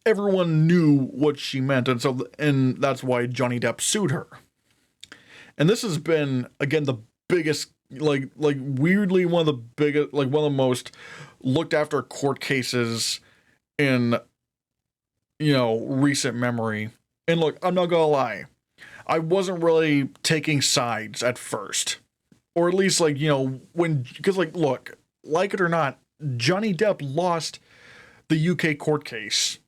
everyone knew what she meant, and that's why Johnny Depp sued her. And this has been, again, the biggest, like weirdly one of the biggest, like one of the most looked after court cases in, recent memory. And look, I'm not gonna lie, I wasn't really taking sides at first, or at least because look, like it or not, Johnny Depp lost the UK court case.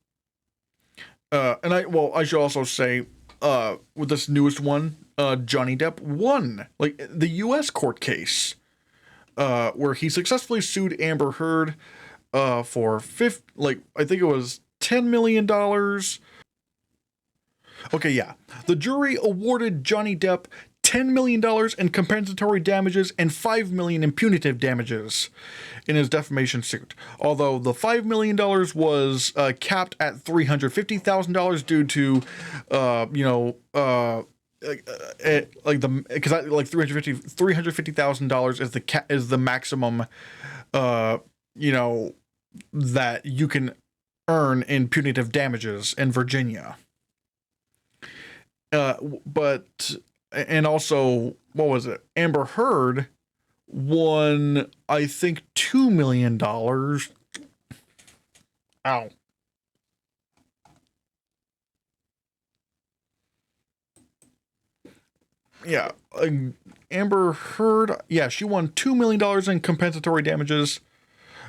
And I should also say, with this newest one, Johnny Depp won, the U.S. court case, where he successfully sued Amber Heard, for I think it was $10 million. Okay, yeah. The jury awarded Johnny Depp $10 million in compensatory damages and $5 million in punitive damages in his defamation suit. Although the $5 million was capped at $350,000 due to, because $350,000 is the maximum, that you can earn in punitive damages in Virginia. And also, what was it? Amber Heard won, I think, $2 million. Ow. Yeah, Amber Heard, yeah, she won $2 million in compensatory damages,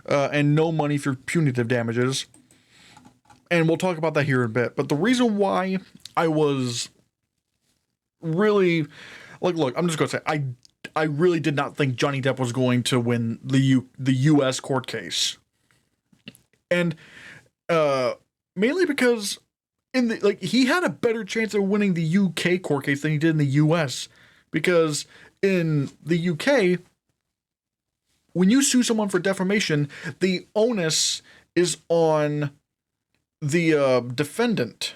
and no money for punitive damages. And we'll talk about that here in a bit. But the reason why I was really, look, I'm just going to say, I really did not think Johnny Depp was going to win the U.S. court case. And mainly because he had a better chance of winning the UK court case than he did in the US, because in the UK, when you sue someone for defamation, the onus is on the defendant.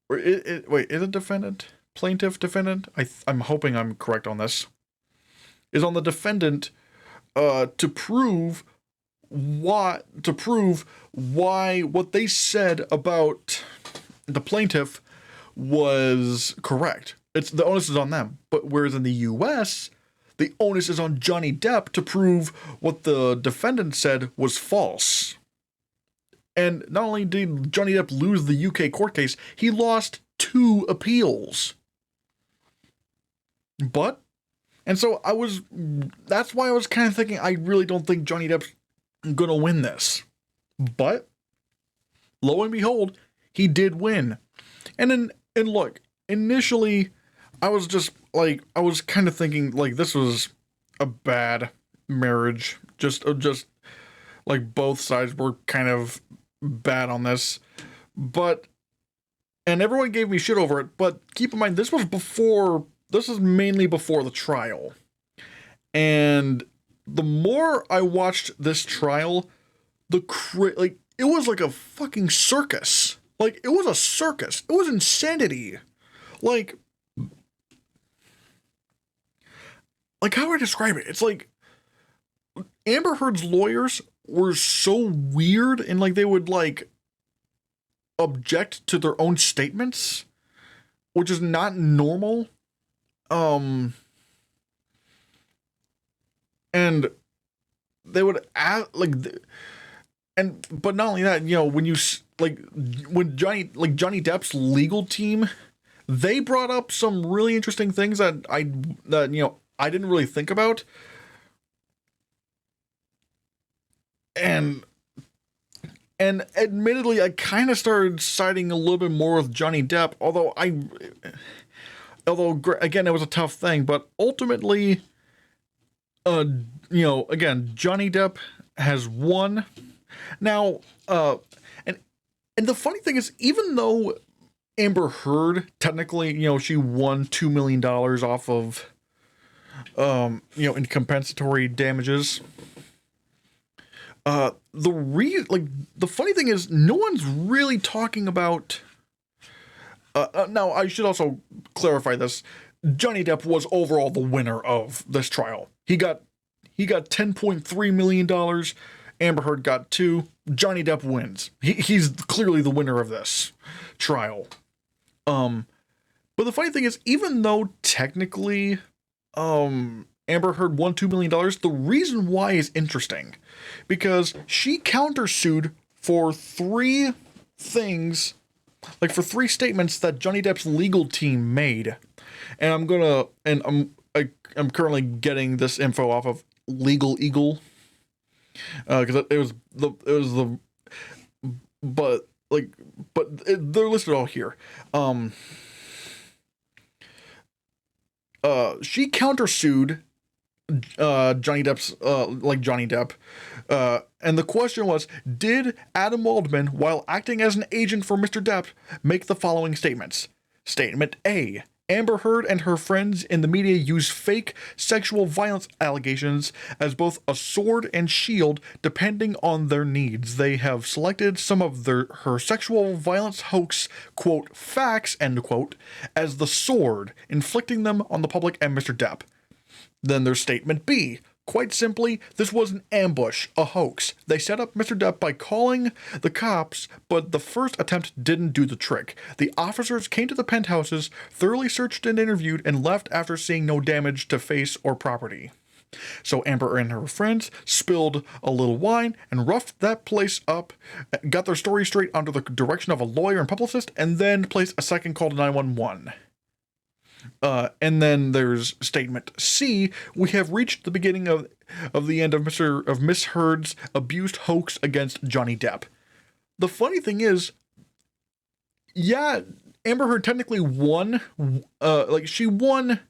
Or wait, is it defendant? Plaintiff, defendant? I'm hoping I'm correct on this. Is on the defendant to prove why what they said about the plaintiff was correct. The onus is on them. But whereas in the US, the onus is on Johnny Depp to prove what the defendant said was false. And not only did Johnny Depp lose the UK court case, he lost 2 appeals. And so that's why I was kind of thinking, I really don't think Johnny Depp's gonna win this. But lo and behold, he did win. And look, initially, I was kind of thinking, this was a bad marriage. Just both sides were kind of bad on this. And everyone gave me shit over it, but keep in mind, this was mainly before the trial. And the more I watched this trial, it was like a fucking circus. It was a circus. It was insanity. How do I describe it? It's Amber Heard's lawyers were so weird, and they would object to their own statements, which is not normal. And they would ask, but not only that, when Johnny Depp's legal team, they brought up some really interesting things that I didn't really think about. And admittedly, I kind of started siding a little bit more with Johnny Depp, although again, it was a tough thing, but ultimately, again, Johnny Depp has won. Now, and the funny thing is, even though Amber Heard, technically, she won $2 million off of, in compensatory damages. The funny thing is, no one's really talking about. Now, I should also clarify this. Johnny Depp was overall the winner of this trial. He got $10.3 million. Amber Heard got $2 million. Johnny Depp wins. He's clearly the winner of this trial. But the funny thing is, even though technically, Amber Heard won $2 million, the reason why is interesting. Because she countersued for 3 things, like for 3 statements that Johnny Depp's legal team made. And I'm currently getting this info off of Legal Eagle. Because they're listed all here. She countersued Johnny Depp, and the question was, did Adam Waldman, while acting as an agent for Mr. Depp, make the following statements? Statement A: Amber Heard and her friends in the media use fake sexual violence allegations as both a sword and shield depending on their needs. They have selected some of her sexual violence hoax, quote, facts, end quote, as the sword, inflicting them on the public and Mr. Depp. Then there's statement B. Quite simply, this was an ambush, a hoax. They set up Mr. Depp by calling the cops, but the first attempt didn't do the trick. The officers came to the penthouses, thoroughly searched and interviewed, and left after seeing no damage to face or property. So Amber and her friends spilled a little wine and roughed that place up, got their story straight under the direction of a lawyer and publicist, and then placed a second call to 911. And then there's statement C. We have reached the beginning of the end of Miss Heard's abused hoax against Johnny Depp. The funny thing is, yeah, Amber Heard technically won. She won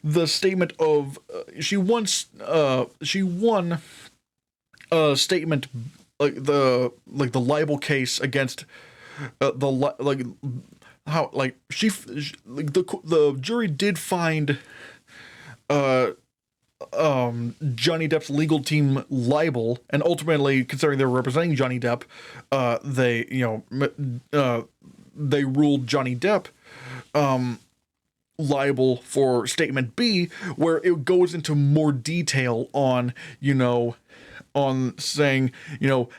the statement of she won a statement the libel case against the jury did find Johnny Depp's legal team libel, and ultimately, considering they were representing Johnny Depp, they ruled Johnny Depp liable for statement B, where it goes into more detail on saying,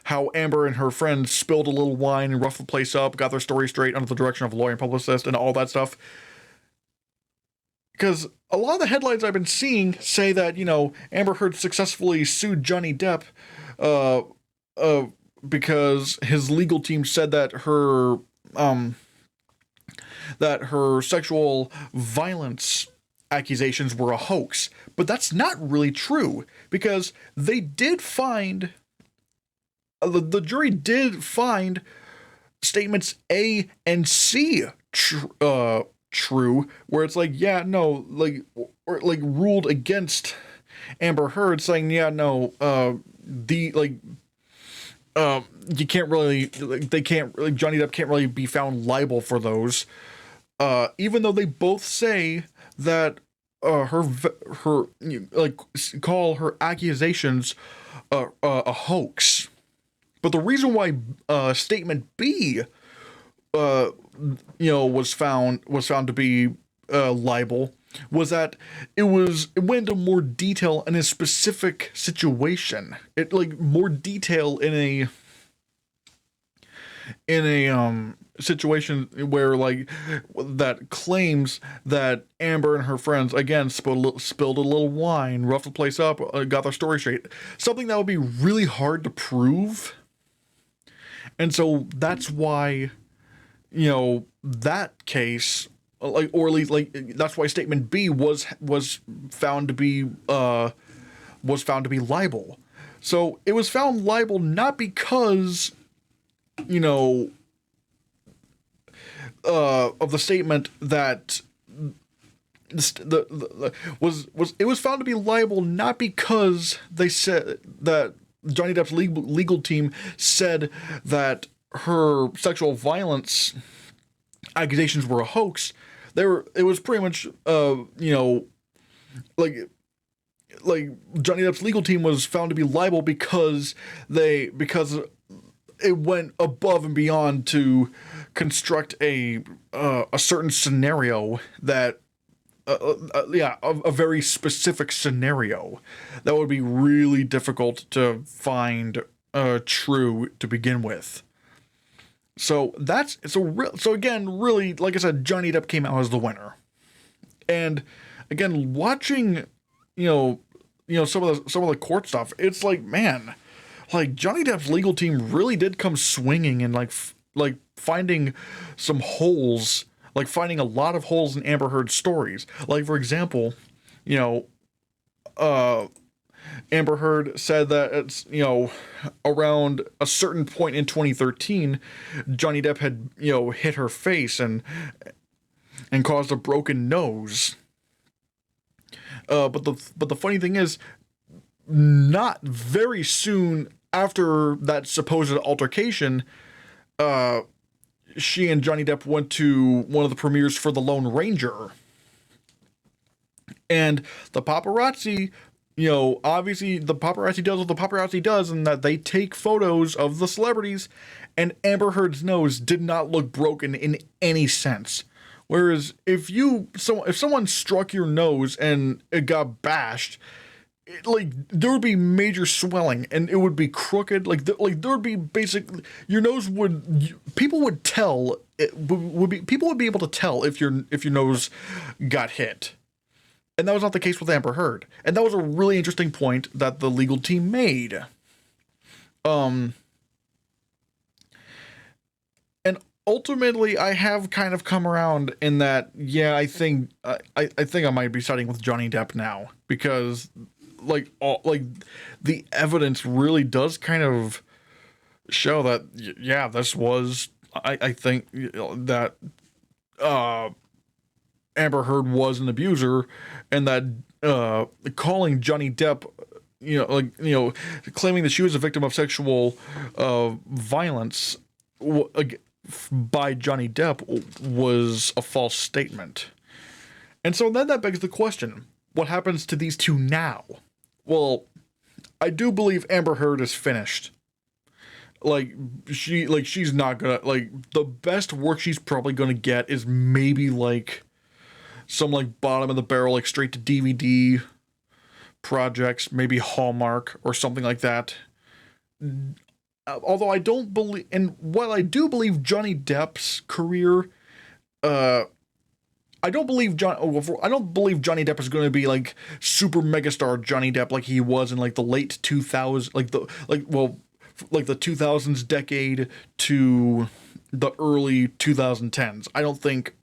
how Amber and her friends spilled a little wine and roughed the place up, got their story straight under the direction of a lawyer and publicist, and all that stuff. Because a lot of the headlines I've been seeing say that, Amber Heard successfully sued Johnny Depp because his legal team said that her sexual violence accusations were a hoax. But that's not really true, because they did find, the jury did find statements A and C true, where it's ruled against Amber Heard, saying, you can't really, Johnny Depp can't really be found liable for those, even though they both say that call her accusations a hoax. But the reason why statement B was found to be libel was that it went into more detail in a specific situation. More detail in a situation where that claims that Amber and her friends again spilled a little wine, roughed the place up, got their story straight. Something that would be really hard to prove. And so that's why, that case, or at least that's why statement B was found to be libel. So it was found libel not because, of the statement that it was found to be liable not because they said that Johnny Depp's legal team said that her sexual violence accusations were a hoax, it was pretty much, like Johnny Depp's legal team was found to be liable because it went above and beyond to construct a certain scenario that a very specific scenario that would be really difficult to find true to begin with. So so again, really, like I said, Johnny Depp came out as the winner. And again, watching, some of the court stuff, it's like, man, like Johnny Depp's legal team really did come swinging and like finding some holes, like finding a lot of holes in Amber Heard's stories. Like, for example, Amber Heard said that it's, around a certain point in 2013, Johnny Depp had, hit her face and caused a broken nose. But the funny thing is, not very soon after that supposed altercation, she and Johnny Depp went to one of the premieres for The Lone Ranger. And the paparazzi, obviously the paparazzi does what the paparazzi does, and that they take photos of the celebrities, and Amber Heard's nose did not look broken in any sense. Whereas if someone struck your nose and it got bashed, there would be major swelling and it would be crooked. There would be your nose people would tell people would be able to tell if your nose got hit. And that was not the case with Amber Heard. And that was a really interesting point that the legal team made. And ultimately, I have kind of come around in that, yeah, I think I might be siding with Johnny Depp now, because the evidence really does kind of show that, yeah, this was, I think that Amber Heard was an abuser, and that calling Johnny Depp, claiming that she was a victim of sexual violence by Johnny Depp was a false statement. And so then that begs the question, what happens to these two now? Well, I do believe Amber Heard is finished. She's not gonna, the best work she's probably gonna get is maybe some bottom of the barrel, straight to DVD projects, maybe Hallmark or something like that. Although I don't believe, and while I do believe Johnny Depp's career, I don't believe Johnny Depp is going to be super megastar Johnny Depp like he was in the late 2000s, the 2000s decade to the early 2010s. I don't think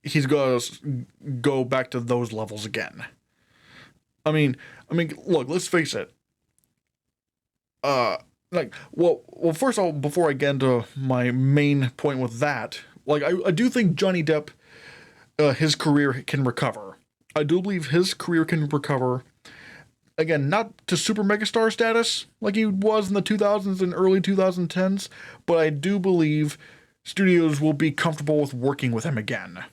he's going to go back to those levels again. I mean, look, let's face it. First of all, before I get into my main point with that, I do think Johnny Depp, his career can recover. I do believe his career can recover. Again, not to super megastar status like he was in the 2000s and early 2010s, but I do believe studios will be comfortable with working with him again.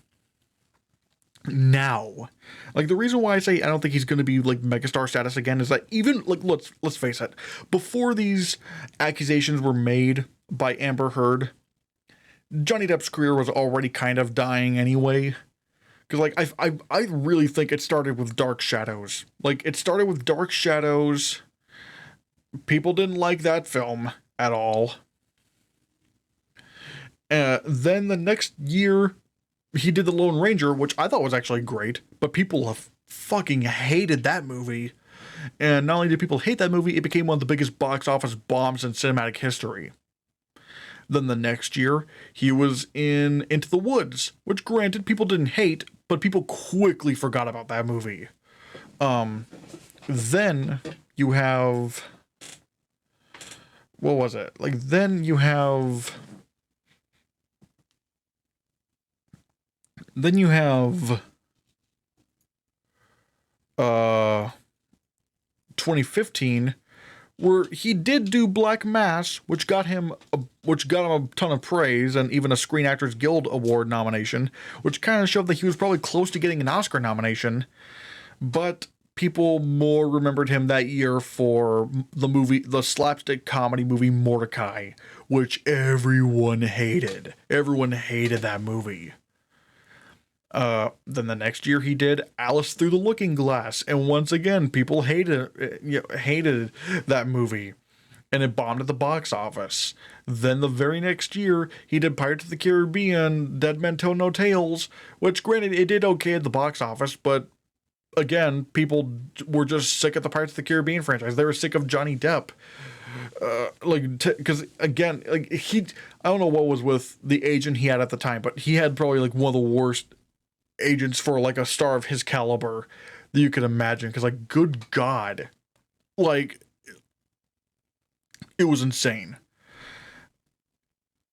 Now, the reason why I say I don't think he's going to be megastar status again is that even let's face it, before these accusations were made by Amber Heard, Johnny Depp's career was already kind of dying anyway. Because I really think it started with Dark Shadows. It started with Dark Shadows. People didn't like that film at all. Then the next year, he did The Lone Ranger, which I thought was actually great, but people have fucking hated that movie. And not only did people hate that movie, it became one of the biggest box office bombs in cinematic history. Then the next year, he was in Into the Woods, which granted people didn't hate, but people quickly forgot about that movie. Then you have, what was it? Then you have 2015, where he did do Black Mass, which got him a ton of praise and even a Screen Actors Guild Award nomination, which kind of showed that he was probably close to getting an Oscar nomination. But people more remembered him that year for the slapstick comedy movie Mordecai, which everyone hated. Everyone hated that movie. Then the next year he did Alice Through the Looking Glass, and once again people hated that movie, and it bombed at the box office. Then the very next year he did Pirates of the Caribbean: Dead Men Tell No Tales, which granted it did okay at the box office, but again people were just sick of the Pirates of the Caribbean franchise. They were sick of Johnny Depp. Because again, like I don't know what was with the agent he had at the time, but he had probably like one of the worst agents for like a star of his caliber that you could imagine, because like good god, like it was insane.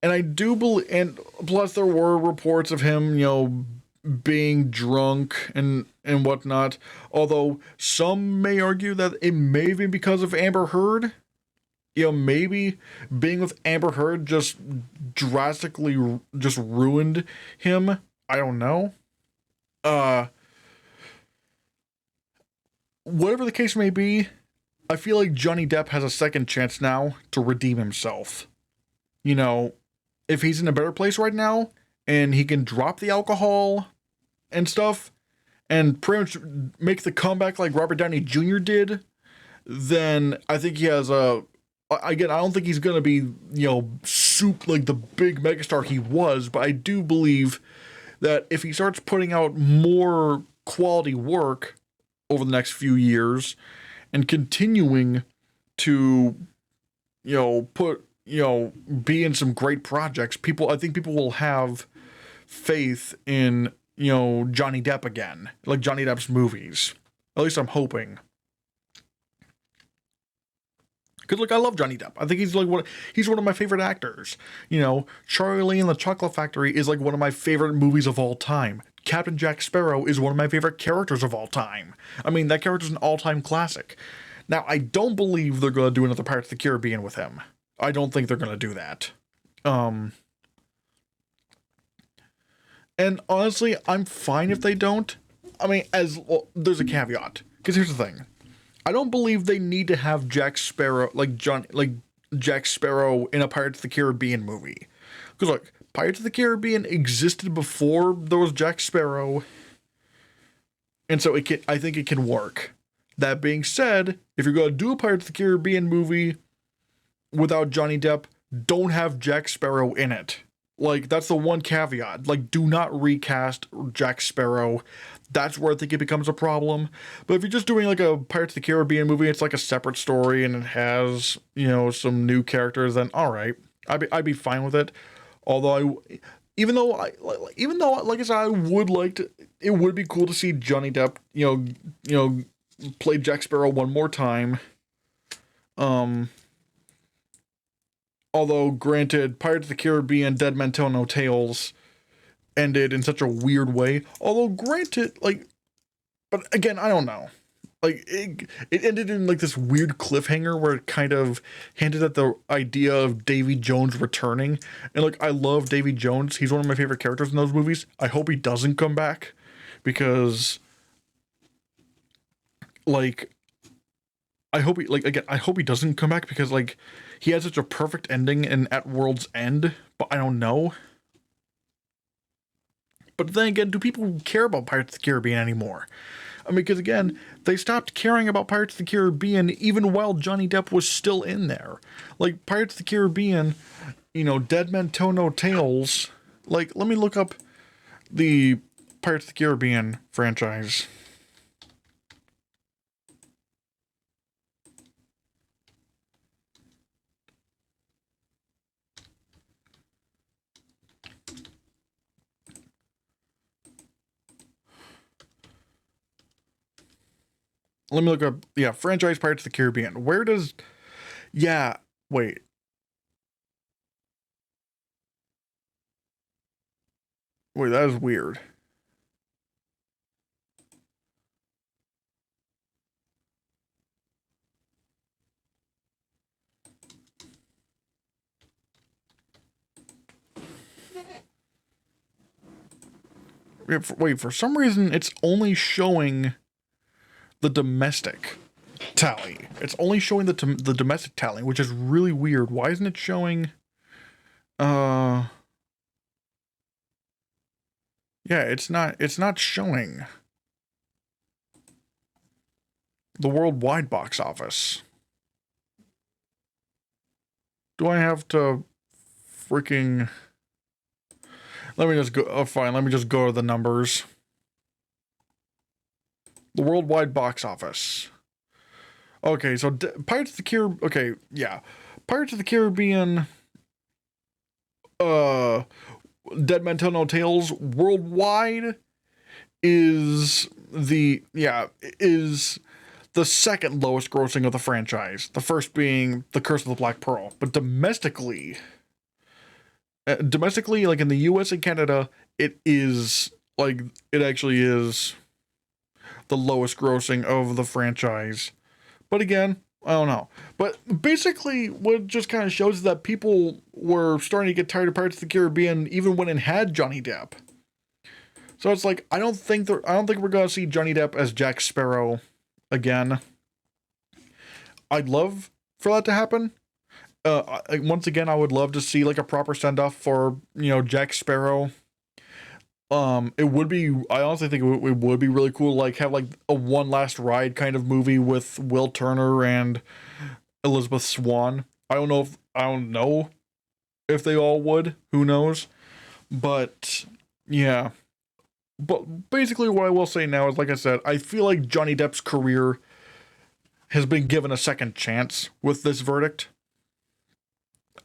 And I do believe, and plus there were reports of him, being drunk and whatnot, although some may argue that it may have been because of Amber Heard. Maybe being with Amber Heard just drastically just ruined him. I don't know. Whatever the case may be, I feel like Johnny Depp has a second chance now to redeem himself. If he's in a better place right now and he can drop the alcohol and stuff and pretty much make the comeback like Robert Downey Jr. did, then I think he has again, I don't think he's going to be, like the big megastar he was, but I do believe that if he starts putting out more quality work over the next few years and continuing to, be in some great projects, I think people will have faith in, Johnny Depp again, like Johnny Depp's movies. At least I'm hoping. Because, look, I love Johnny Depp. I think he's one of my favorite actors. Charlie and the Chocolate Factory is like one of my favorite movies of all time. Captain Jack Sparrow is one of my favorite characters of all time. I mean, that character's an all-time classic. Now, I don't believe they're going to do another Pirates of the Caribbean with him. I don't think they're going to do that. And honestly, I'm fine if they don't. I mean, there's a caveat. Because here's the thing. I don't believe they need to have Jack Sparrow, Jack Sparrow in a Pirates of the Caribbean movie. Because look, Pirates of the Caribbean existed before there was Jack Sparrow, and so I think it can work. That being said, if you're going to do a Pirates of the Caribbean movie without Johnny Depp, don't have Jack Sparrow in it. That's the one caveat. Do not recast Jack Sparrow. That's where I think it becomes a problem. But if you're just doing a Pirates of the Caribbean movie, it's like a separate story and it has, some new characters, then all right. I'd be fine with it. Although even though like I said, I would like to, it would be cool to see Johnny Depp, play Jack Sparrow one more time. Although granted, Pirates of the Caribbean: Dead Men Tell No Tales ended in such a weird way. Although granted, but again, I don't know. It ended in this weird cliffhanger where it kind of hinted at the idea of Davy Jones returning. And I love Davy Jones. He's one of my favorite characters in those movies. I hope he doesn't come back because I hope he doesn't come back because he had such a perfect ending in At World's End, but I don't know. But then again, do people care about Pirates of the Caribbean anymore? I mean, because again, they stopped caring about Pirates of the Caribbean even while Johnny Depp was still in there. Pirates of the Caribbean, Dead Men Tell No Tales. Let me look up the Pirates of the Caribbean franchise. Let me look up, franchise Pirates of the Caribbean. Wait. Wait, that is weird. Wait, for some reason, it's only showing the domestic tally. It's only showing the domestic tally, which is really weird. Why isn't it showing... Yeah, it's not showing the worldwide box office. Do I have to freaking... Let me just go... Oh, fine. Let me just go to the numbers. The worldwide box office. Okay, so Pirates of the Caribbean... Okay, yeah. Pirates of the Caribbean... Dead Men Tell No Tales worldwide is the... Yeah, is the second lowest grossing of the franchise. The first being The Curse of the Black Pearl. But domestically... like in the US and Canada, it is, like, it actually is the lowest grossing of the franchise. But again, I don't know. But basically, what it just kind of shows is that people were starting to get tired of Pirates of the Caribbean even when it had Johnny Depp. So it's like, I don't think we're gonna see Johnny Depp as Jack Sparrow again. I'd love for that to happen. Once again, I would love to see like a proper send-off for, Jack Sparrow. It would be, I honestly think it would be really cool, like have like a one last ride kind of movie with Will Turner and Elizabeth Swann. I don't know if they all would, who knows, but yeah. But basically what I will say now is, like I said, I feel like Johnny Depp's career has been given a second chance with this verdict.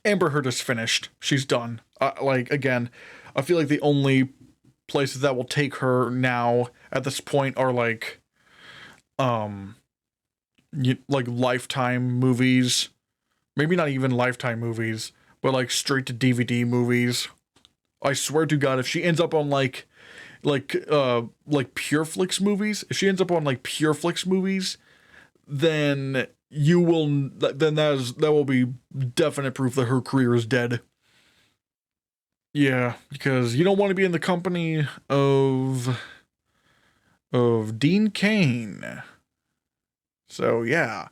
Amber Heard is finished. She's done. Again, I feel like the only places that will take her now at this point are like Lifetime movies. Maybe not even Lifetime movies, but like straight to DVD movies. I swear to God, if she ends up on like PureFlix movies, then that will be definite proof that her career is dead. Yeah, because you don't want to be in the company of Dean Cain. So yeah.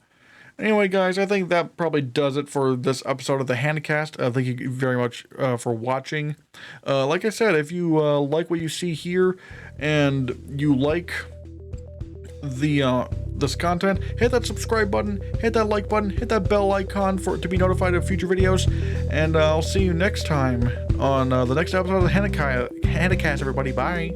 Anyway, guys, I think that probably does it for this episode of the Hannahcast. Thank you very much for watching. Like I said, if you like what you see here and you like this content, hit that subscribe button, hit that like button, hit that bell icon to be notified of future videos, and I'll see you next time on the next episode of the Hannahcast, everybody. Bye.